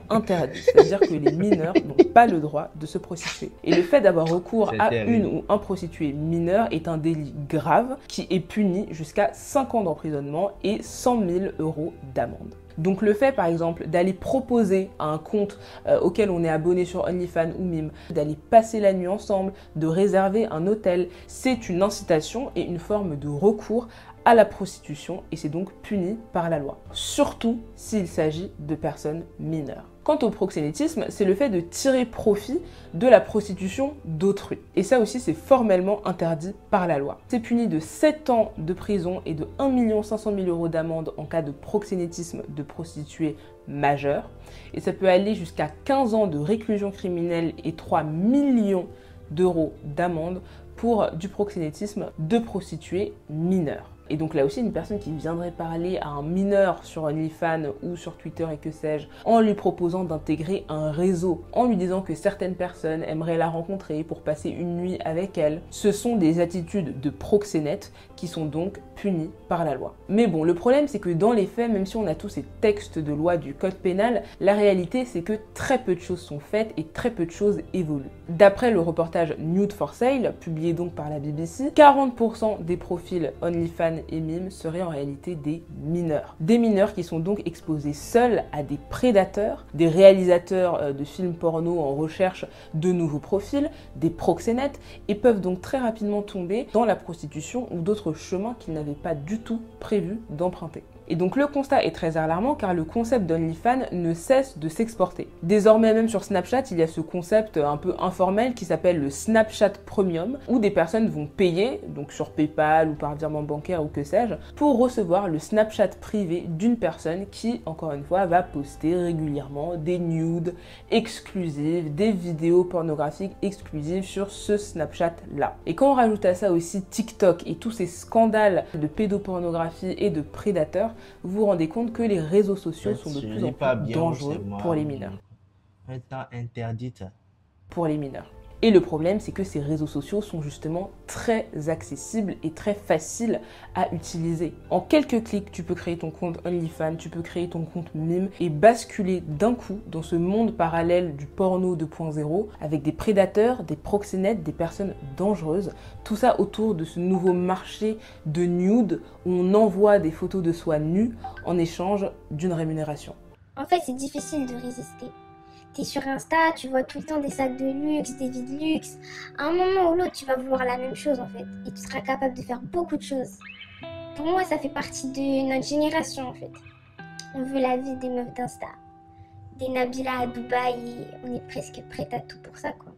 interdit, c'est-à-dire que les mineurs n'ont pas le droit de se prostituer. Et le fait d'avoir recours C'est à terrible. une ou un prostitué mineur est un délit grave qui est puni jusqu'à 5 ans d'emprisonnement et 100 000 € d'amende. Donc le fait par exemple d'aller proposer à un compte auquel on est abonné sur OnlyFans ou Mime, d'aller passer la nuit ensemble, de réserver un hôtel, c'est une incitation et une forme de recours à la prostitution et c'est donc puni par la loi, surtout s'il s'agit de personnes mineures. Quant au proxénétisme, c'est le fait de tirer profit de la prostitution d'autrui. Et ça aussi, c'est formellement interdit par la loi. C'est puni de 7 ans de prison et de 1 500 000 € d'amende en cas de proxénétisme de prostituées majeures. Et ça peut aller jusqu'à 15 ans de réclusion criminelle et 3 millions d'euros d'amende pour du proxénétisme de prostituées mineures. Et donc là aussi, une personne qui viendrait parler à un mineur sur OnlyFans ou sur Twitter et que sais-je, en lui proposant d'intégrer un réseau, en lui disant que certaines personnes aimeraient la rencontrer pour passer une nuit avec elle, ce sont des attitudes de proxénète qui sont donc punies par la loi. Mais bon, le problème c'est que dans les faits, même si on a tous ces textes de loi du code pénal, la réalité c'est que très peu de choses sont faites et très peu de choses évoluent. D'après le reportage Nude for Sale, publié donc par la BBC, 40% des profils OnlyFans et Mime seraient en réalité des mineurs. Des mineurs qui sont donc exposés seuls à des prédateurs, des réalisateurs de films porno en recherche de nouveaux profils, des proxénètes, et peuvent donc très rapidement tomber dans la prostitution ou d'autres chemins qu'ils n'avaient pas du tout prévu d'emprunter. Et donc le constat est très alarmant car le concept d'OnlyFans ne cesse de s'exporter. Désormais même sur Snapchat, il y a ce concept un peu informel qui s'appelle le Snapchat Premium où des personnes vont payer, donc sur PayPal ou par virement bancaire ou que sais-je, pour recevoir le Snapchat privé d'une personne qui, encore une fois, va poster régulièrement des nudes exclusives, des vidéos pornographiques exclusives sur ce Snapchat-là. Et quand on rajoute à ça aussi TikTok et tous ces scandales de pédopornographie et de prédateurs, vous vous rendez compte que les réseaux sociaux En fait, sont de je plus lis en pas plus bien, dangereux c'est moi. pour les mineurs. Un temps interdite. Pour les mineurs. Et le problème, c'est que ces réseaux sociaux sont justement très accessibles et très faciles à utiliser. En quelques clics, tu peux créer ton compte OnlyFans, tu peux créer ton compte Mime et basculer d'un coup dans ce monde parallèle du porno 2.0 avec des prédateurs, des proxénètes, des personnes dangereuses. Tout ça autour de ce nouveau marché de nude où on envoie des photos de soi nues en échange d'une rémunération. En fait, c'est difficile de résister. T'es sur Insta, tu vois tout le temps des sacs de luxe, des vies de luxe. À un moment ou l'autre, tu vas vouloir la même chose en fait. Et tu seras capable de faire beaucoup de choses. Pour moi, ça fait partie de notre génération en fait. On veut la vie des meufs d'Insta. Des Nabila à Dubaï, et on est presque prête à tout pour ça quoi.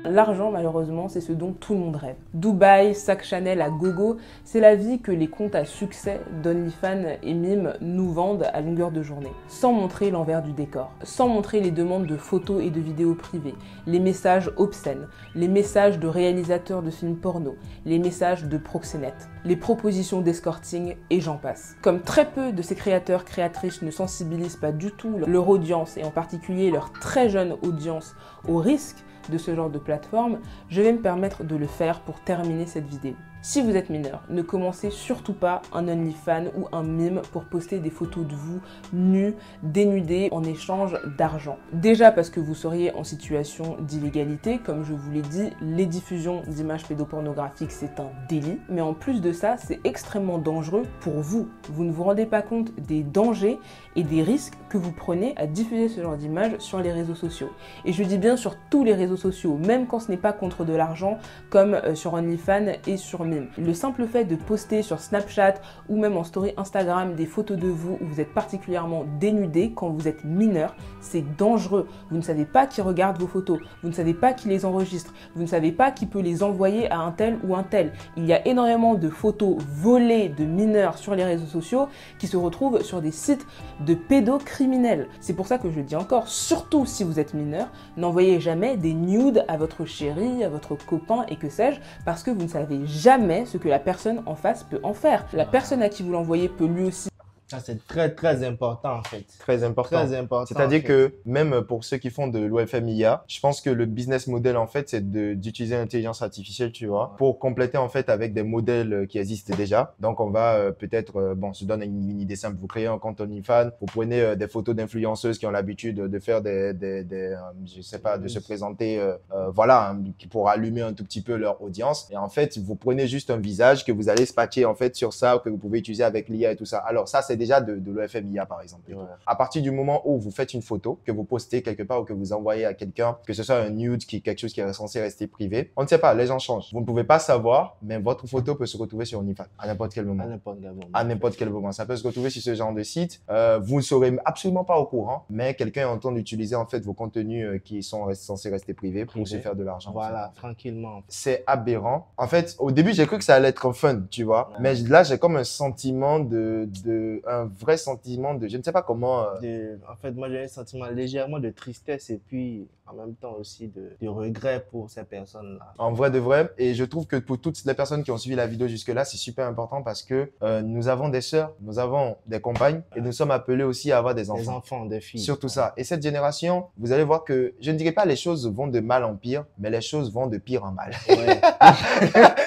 L'argent, malheureusement, c'est ce dont tout le monde rêve. Dubaï, sac Chanel à gogo, c'est la vie que les comptes à succès d'OnlyFans et Mime nous vendent à longueur de journée. Sans montrer l'envers du décor, sans montrer les demandes de photos et de vidéos privées, les messages obscènes, les messages de réalisateurs de films porno, les messages de proxénètes, les propositions d'escorting et j'en passe. Comme très peu de ces créateurs, créatrices ne sensibilisent pas du tout leur audience et en particulier leur très jeune audience au risque de ce genre de plateforme, je vais me permettre de le faire pour terminer cette vidéo. Si vous êtes mineur, ne commencez surtout pas un OnlyFans ou un Mime pour poster des photos de vous nus, dénudés en échange d'argent. Déjà parce que vous seriez en situation d'illégalité, comme je vous l'ai dit, les diffusions d'images pédopornographiques c'est un délit, mais en plus de ça, c'est extrêmement dangereux pour vous. Vous ne vous rendez pas compte des dangers et des risques que vous prenez à diffuser ce genre d'images sur les réseaux sociaux. Et je dis bien sur tous les réseaux sociaux, même quand ce n'est pas contre de l'argent, comme sur OnlyFans et sur Mime. Le simple fait de poster sur Snapchat ou même en story Instagram des photos de vous où vous êtes particulièrement dénudé quand vous êtes mineur, c'est dangereux. Vous ne savez pas qui regarde vos photos, vous ne savez pas qui les enregistre, vous ne savez pas qui peut les envoyer à un tel ou un tel. Il y a énormément de photos volées de mineurs sur les réseaux sociaux qui se retrouvent sur des sites de pédocriminels. C'est pour ça que je dis encore, surtout si vous êtes mineur, n'envoyez jamais des nudes à votre chéri, à votre copain et que sais-je, parce que vous ne savez jamais ce que la personne en face peut en faire. La personne à qui vous l'envoyez peut lui aussi. Ça, c'est très, très important, en fait. Très important. Très important. C'est-à-dire en fait. que même pour ceux qui font de l'OFMIA, je pense que le business model, en fait, c'est d'utiliser l'intelligence artificielle, tu vois, pour compléter, en fait, avec des modèles qui existent déjà. Donc, on va peut-être, bon, je donne une idée simple. Vous créez un compte OnlyFans, vous prenez des photos d'influenceuses qui ont l'habitude de faire je sais pas, de se présenter, voilà, pour allumer un tout petit peu leur audience. Et en fait, vous prenez juste un visage que vous allez spatcher, en fait, sur ça, que vous pouvez utiliser avec l'IA et tout ça. Alors, ça, c'est déjà de l'OFMIA, par exemple. Ouais. À partir du moment où vous faites une photo, que vous postez quelque part ou que vous envoyez à quelqu'un, que ce soit un nude, quelque chose qui est censé rester privé, on ne sait pas, les gens changent. Vous ne pouvez pas savoir, mais votre photo peut se retrouver sur OnlyFans à n'importe quel moment. À n'importe quel moment. À n'importe quel moment. Ça peut se retrouver sur ce genre de site. Vous ne serez absolument pas au courant, mais quelqu'un est en train d'utiliser en fait vos contenus qui sont censés rester privés pour se faire de l'argent. Voilà, en fait. tranquillement. C'est aberrant. En fait, au début, j'ai cru que ça allait être fun, tu vois. Ouais. Mais là, j'ai comme un sentiment un vrai sentiment je ne sais pas comment. En fait, moi, j'ai un sentiment légèrement de tristesse et puis en même temps aussi de regret pour ces personnes-là. En vrai de vrai. Et je trouve que pour toutes les personnes qui ont suivi la vidéo jusque-là, c'est super important parce que nous avons des sœurs, nous avons des compagnes et nous sommes appelés aussi à avoir des enfants. Des enfants, des filles. Surtout ça. Et cette génération, vous allez voir que je ne dirais pas les choses vont de mal en pire, mais les choses vont de pire en mal. Ouais.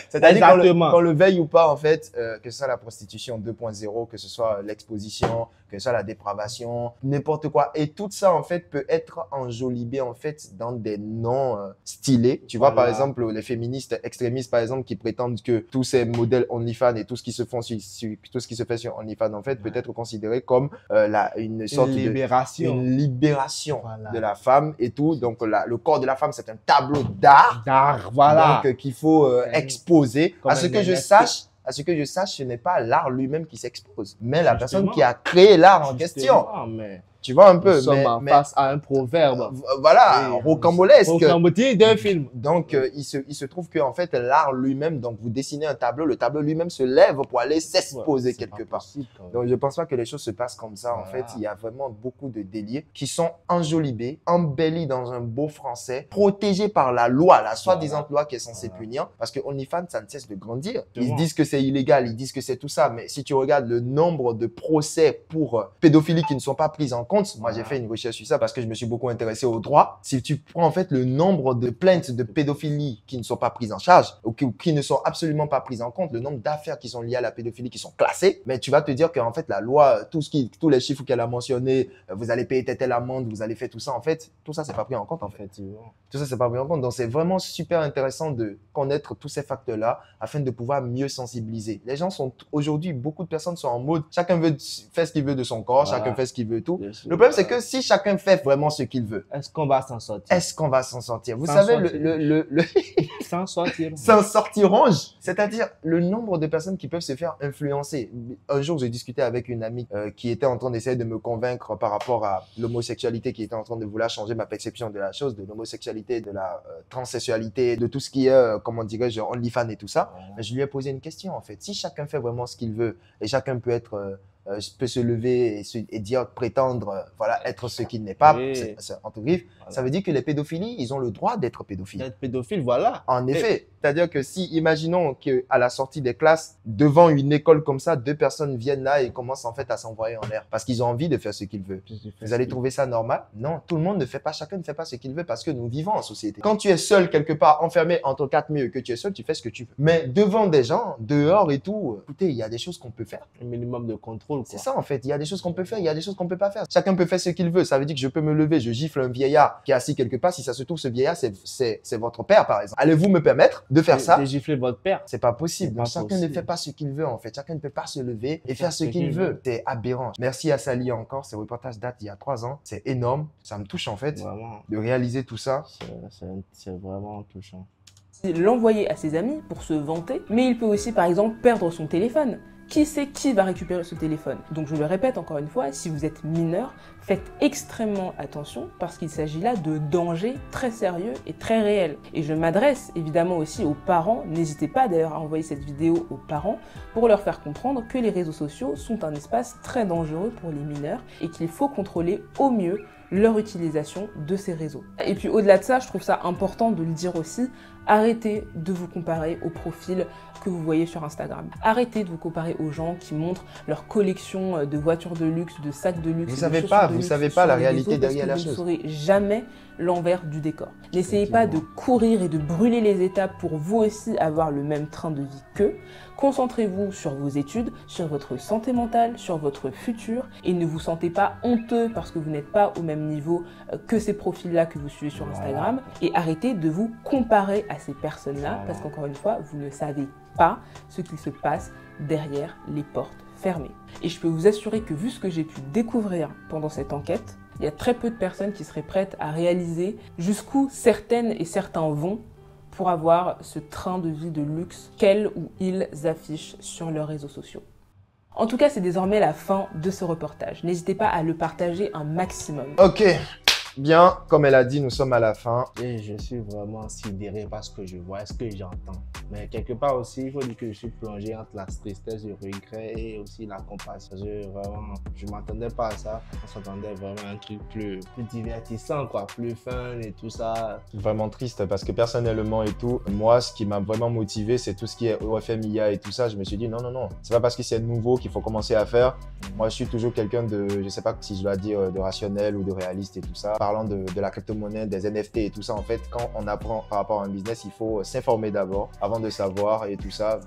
C'est-à-dire Exactement. qu'on le veuille ou pas, en fait, que ce soit la prostitution 2.0, que ce soit l'exposition, que ce soit la dépravation, n'importe quoi. Et tout ça, en fait, peut être enjolibé, en fait, dans des noms stylés. Tu vois, Voilà. par exemple, les féministes extrémistes, par exemple, qui prétendent que tous ces modèles OnlyFans et tout ce qui se fait sur OnlyFans, en fait, peut être considéré comme une sorte Une libération. une libération Voilà. de la femme et tout. Donc, le corps de la femme, c'est un tableau d'art. D'art, voilà. Donc, qu'il faut exposer. Comme À ce un que je NFT. sache, ce n'est pas l'art lui-même qui s'expose, mais la personne Justement. qui a créé l'art en question. Justement, mais Tu vois un peu. Nous sommes en face à un proverbe. Voilà, Oui, rocambolesque. Rocambolesque d'un film. Donc, il se trouve que en fait, l'art lui-même, donc vous dessinez un tableau, le tableau lui-même se lève pour aller s'exposer quelque part. Donc, je pense pas que les choses se passent comme ça. En fait, il y a vraiment beaucoup de délires qui sont enjolivés, embellis dans un beau français, protégés par la loi, la soi-disant loi qui est censée punir. Parce que OnlyFans, ça ne cesse de grandir. Ils disent que c'est illégal, ils disent que c'est tout ça. Mais si tu regardes le nombre de procès pour pédophilie qui ne sont pas pris en compte, moi, j'ai fait une recherche sur ça parce que je me suis beaucoup intéressé au droit. Si tu prends en fait le nombre de plaintes de pédophilie qui ne sont pas prises en charge ou qui ne sont absolument pas prises en compte, le nombre d'affaires qui sont liées à la pédophilie qui sont classées, mais tu vas te dire qu'en fait, la loi, tous les chiffres qu'elle a mentionnés, vous allez payer telle amende, vous allez faire tout ça, en fait, tout ça, c'est pas pris en compte, en fait. Tout ça, c'est pas pris en compte. Donc, c'est vraiment super intéressant de connaître tous ces facteurs-là afin de pouvoir mieux sensibiliser. Les gens sont, aujourd'hui, beaucoup de personnes sont en mode, chacun veut faire ce qu'il veut de son corps, chacun fait ce qu'il veut, tout. Le problème, c'est que si chacun fait vraiment ce qu'il veut, est-ce qu'on va s'en sortir? Est-ce qu'on va s'en sortir? Vous savez, s'en sortir. S'en sortiront, c'est-à-dire le nombre de personnes qui peuvent se faire influencer. Un jour, j'ai discuté avec une amie qui était en train d'essayer de me convaincre par rapport à l'homosexualité, qui était en train de vouloir changer ma perception de la chose, de l'homosexualité, de la transsexualité, de tout ce qui est, comment dirais-je, OnlyFans et tout ça. Mais je lui ai posé une question, en fait. Si chacun fait vraiment ce qu'il veut et chacun peut être... peut se lever et dire, prétendre, voilà, être ce qu'il n'est pas, entre griffes, ça veut dire que les pédophiles, ils ont le droit d'être pédophiles. D'être pédophile, voilà. En effet. C'est-à-dire que si, imaginons qu'à la sortie des classes, devant une école comme ça, deux personnes viennent là et commencent en fait à s'envoyer en l'air parce qu'ils ont envie de faire ce qu'ils veulent. Vous allez trouver ça normal? Non, tout le monde ne fait pas, chacun ne fait pas ce qu'il veut parce que nous vivons en société. Quand tu es seul quelque part, enfermé entre quatre murs, que tu es seul, tu fais ce que tu veux. Mais devant des gens, dehors et tout, écoutez, il y a des choses qu'on peut faire. Un minimum de contrôle. C'est ça en fait, il y a des choses qu'on peut faire, il y a des choses qu'on peut pas faire. Chacun peut faire ce qu'il veut. Ça veut dire que je peux me lever, je gifle un vieillard qui est assis quelque part. Si ça se trouve, ce vieillard, c'est votre père par exemple. Allez-vous me permettre de faire ça? De gifler votre père? C'est pas possible. Donc, chacun ne fait pas ce qu'il veut en fait. Chacun ne peut pas se lever et faire ce qu'il veut. C'est aberrant. Merci à Sally encore. Ce reportage date il y a 3 ans. C'est énorme. Ça me touche en fait de réaliser tout ça. C'est vraiment touchant. L'envoyer à ses amis pour se vanter, mais il peut aussi par exemple perdre son téléphone. Qui sait qui va récupérer ce téléphone? Donc je le répète encore une fois, si vous êtes mineur, faites extrêmement attention parce qu'il s'agit là de dangers très sérieux et très réels. Et je m'adresse évidemment aussi aux parents, n'hésitez pas d'ailleurs à envoyer cette vidéo aux parents pour leur faire comprendre que les réseaux sociaux sont un espace très dangereux pour les mineurs et qu'il faut contrôler au mieux leur utilisation de ces réseaux. Et puis au-delà de ça, je trouve ça important de le dire aussi, arrêtez de vous comparer aux profils que vous voyez sur Instagram. Arrêtez de vous comparer aux gens qui montrent leur collection de voitures de luxe, de sacs de luxe. Vous savez pas la réalité derrière la chose. Vous ne saurez jamais l'envers du décor. N'essayez pas de courir et de brûler les étapes pour vous aussi avoir le même train de vie qu'eux. Concentrez-vous sur vos études, sur votre santé mentale, sur votre futur et ne vous sentez pas honteux parce que vous n'êtes pas au même niveau que ces profils-là que vous suivez sur Instagram et arrêtez de vous comparer à ces personnes-là parce qu'encore une fois, vous ne savez pas ce qui se passe derrière les portes fermées. Et je peux vous assurer que vu ce que j'ai pu découvrir pendant cette enquête, il y a très peu de personnes qui seraient prêtes à réaliser jusqu'où certaines et certains vont pour avoir ce train de vie de luxe qu'elles ou ils affichent sur leurs réseaux sociaux. En tout cas, c'est désormais la fin de ce reportage. N'hésitez pas à le partager un maximum. Ok. Bien, comme elle a dit, nous sommes à la fin. Et je suis vraiment sidéré par ce que je vois, ce que j'entends. Mais quelque part aussi, il faut dire que je suis plongé entre la tristesse, le regret et aussi la compassion. Je m'attendais pas à ça. On s'attendait vraiment à un truc plus divertissant, quoi, plus fun et tout ça. Vraiment triste parce que personnellement et tout, moi, ce qui m'a vraiment motivé, c'est tout ce qui est OFM, IA et tout ça. Je me suis dit non. C'est pas parce que c'est nouveau qu'il faut commencer à faire. Moi, je suis toujours quelqu'un de, je sais pas si je dois dire de rationnel ou de réaliste et tout ça. Parlant de la crypto-monnaie, des NFT et tout ça, en fait, quand on apprend par rapport à un business, il faut s'informer d'abord avant de savoir et tout ça.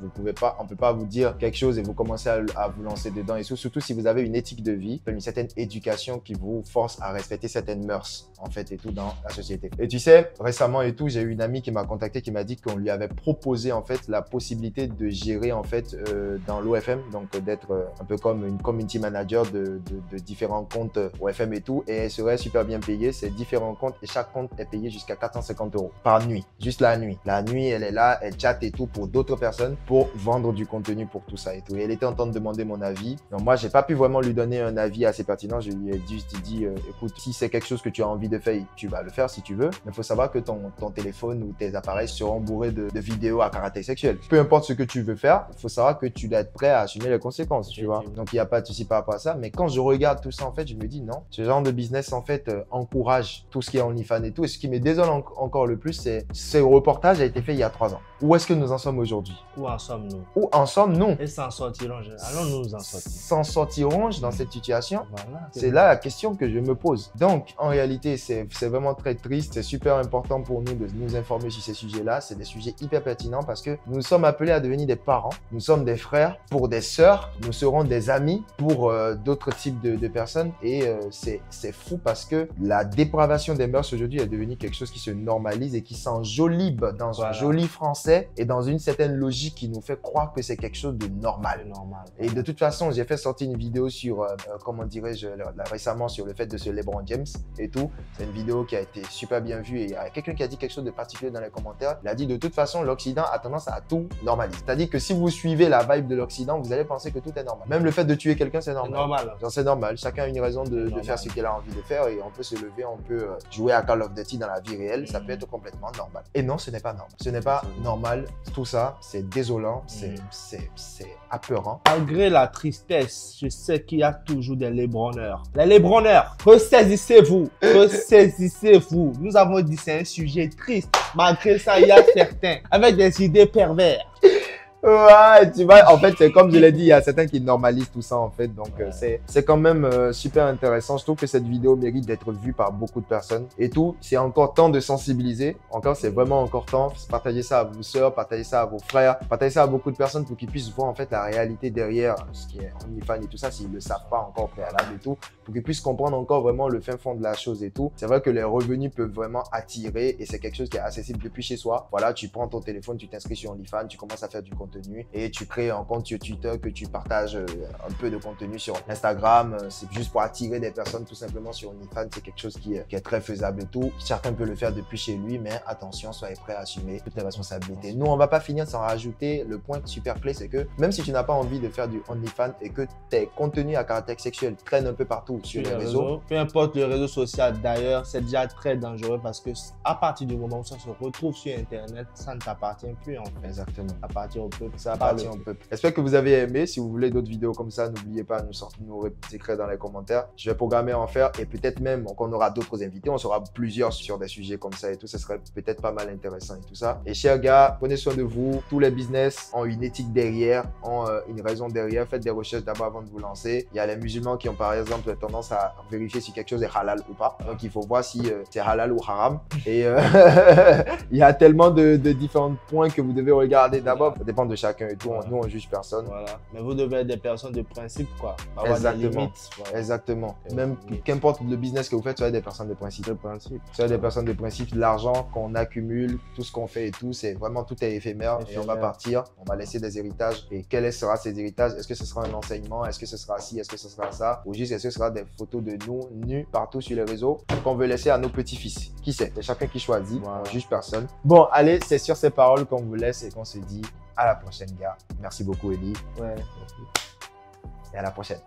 On peut pas vous dire quelque chose et vous commencez à vous lancer dedans et tout, surtout si vous avez une éthique de vie, une certaine éducation qui vous force à respecter certaines mœurs, en fait, et tout dans la société. Et tu sais, récemment et tout, j'ai eu une amie qui m'a contacté, qui m'a dit qu'on lui avait proposé, en fait, la possibilité de gérer, en fait, dans l'OFM, donc d'être un peu comme une community manager de différents comptes OFM et tout, et elle serait super bien payée. payer, c'est différents comptes et chaque compte est payé jusqu'à 450 € par nuit. Juste la nuit. La nuit, elle est là, elle chatte et tout pour d'autres personnes pour vendre du contenu pour tout ça et tout. Et elle était en train de demander mon avis. Donc moi, j'ai pas pu vraiment lui donner un avis assez pertinent. Je lui ai juste dit, écoute, si c'est quelque chose que tu as envie de faire, tu vas le faire si tu veux. Mais il faut savoir que ton téléphone ou tes appareils seront bourrés de vidéos à caractère sexuel. Peu importe ce que tu veux faire, il faut savoir que tu dois être prêt à assumer les conséquences, tu vois. Donc, il n'y a pas de souci par rapport à ça. Mais quand je regarde tout ça, en fait, je me dis non. Ce genre de business, en fait, encourage tout ce qui est OnlyFans et tout. Et ce qui me désole encore le plus, c'est ce reportage a été fait il y a 3 ans. Où est-ce que nous en sommes aujourd'hui? Où en sommes-nous? Où en sommes-nous? Et s'en sortirons-je? Allons-nous nous en sortir? S'en sortirons-je dans cette situation? Voilà. C'est là la question que je me pose. Donc, en réalité, c'est vraiment très triste. C'est super important pour nous de nous informer sur ces sujets-là. C'est des sujets hyper pertinents parce que nous sommes appelés à devenir des parents. Nous sommes des frères pour des sœurs. Nous serons des amis pour d'autres types de personnes. Et c'est fou parce que la dépravation des mœurs aujourd'hui est devenue quelque chose qui se normalise et qui s'enjolive dans un joli français et dans une certaine logique qui nous fait croire que c'est quelque chose de normal. Et de toute façon, j'ai fait sortir une vidéo sur, comment dirais-je, récemment sur le fait de ce LeBron James et tout. C'est une vidéo qui a été super bien vue et il y a quelqu'un qui a dit quelque chose de particulier dans les commentaires. Il a dit de toute façon, l'Occident a tendance à tout normaliser. C'est-à-dire que si vous suivez la vibe de l'Occident, vous allez penser que tout est normal. Même le fait de tuer quelqu'un, c'est normal. C'est normal. Chacun a une raison de faire ce qu'il a envie de faire et on peut se lever, on peut jouer à Call of Duty dans la vie réelle. Ça peut être complètement normal. Et non, ce n'est pas normal. Ce n'est pas normal. Tout ça, c'est désolant, c'est apeurant. Malgré la tristesse, je sais qu'il y a toujours des Lebronneurs. Les Lebronneurs, ressaisissez-vous. Ressaisissez-vous. Nous avons dit c'est un sujet triste. Malgré ça, il y a certains avec des idées perverses. Ouais, tu vois, en fait, c'est comme je l'ai dit, il y a certains qui normalisent tout ça, en fait. Donc, c'est quand même super intéressant. Je trouve que cette vidéo mérite d'être vue par beaucoup de personnes et tout. C'est encore temps de sensibiliser. Encore, c'est vraiment encore temps. Partagez ça à vos sœurs, partagez ça à vos frères, partagez ça à beaucoup de personnes pour qu'ils puissent voir, en fait, la réalité derrière ce qui est OnlyFans et tout ça, s'ils ne le savent pas encore préalable et tout, pour qu'ils puissent comprendre encore vraiment le fin fond de la chose et tout. C'est vrai que les revenus peuvent vraiment attirer et c'est quelque chose qui est accessible depuis chez soi. Voilà, tu prends ton téléphone, tu t'inscris sur OnlyFans, tu commences à faire du contenu et tu crées un compte sur Twitter que tu partages un peu de contenu sur Instagram. C'est juste pour attirer des personnes tout simplement sur OnlyFans. C'est quelque chose qui est très faisable et tout. Chacun peut le faire depuis chez lui, mais attention, soyez prêt à assumer toutes les responsabilités. Nous, on va pas finir sans rajouter le point super clé, c'est que même si tu n'as pas envie de faire du OnlyFans et que tes contenus à caractère sexuel traînent un peu partout sur les réseaux, peu importe le réseau social d'ailleurs, c'est déjà très dangereux parce que à partir du moment où ça se retrouve sur Internet, ça ne t'appartient plus en fait. Exactement. Ça appartient au peuple. Ça appartient au peuple. J'espère que vous avez aimé. Si vous voulez d'autres vidéos comme ça, n'oubliez pas de nous écrire dans les commentaires. Je vais programmer en faire et peut-être même qu'on aura d'autres invités. On sera plusieurs sur des sujets comme ça et tout. Ça serait peut-être pas mal intéressant et tout ça. Et chers gars, prenez soin de vous. Tous les business ont une éthique derrière, ont une raison derrière. Faites des recherches d'abord avant de vous lancer. Il y a les musulmans qui ont par exemple tendance à vérifier si quelque chose est halal ou pas. Donc il faut voir si c'est halal ou haram. Et il y a tellement de différents points que vous devez regarder d'abord. Ça dépend de chacun et tout. Voilà. Nous, on juge personne. Voilà. Mais vous devez être des personnes de principe, quoi. Exactement. Voilà. Exactement. Même qu'importe le business que vous faites, soyez des personnes de principe. Soyez des personnes de principe. L'argent qu'on accumule, tout ce qu'on fait et tout, c'est vraiment tout est éphémère. Et on va partir. On va laisser des héritages. Et quel sera ces héritages? Est-ce que ce sera un enseignement? Est-ce que ce sera ci? Est-ce que ce sera ça? Ou juste est-ce que ce sera des photos de nous nus partout sur les réseaux qu'on veut laisser à nos petits-fils? Qui sait? C'est chacun qui choisit. Voilà. On juge personne. Bon, allez, c'est sur ces paroles qu'on vous laisse et qu'on se dit à la prochaine, gars. Merci beaucoup, Eli. Ouais. Et à la prochaine.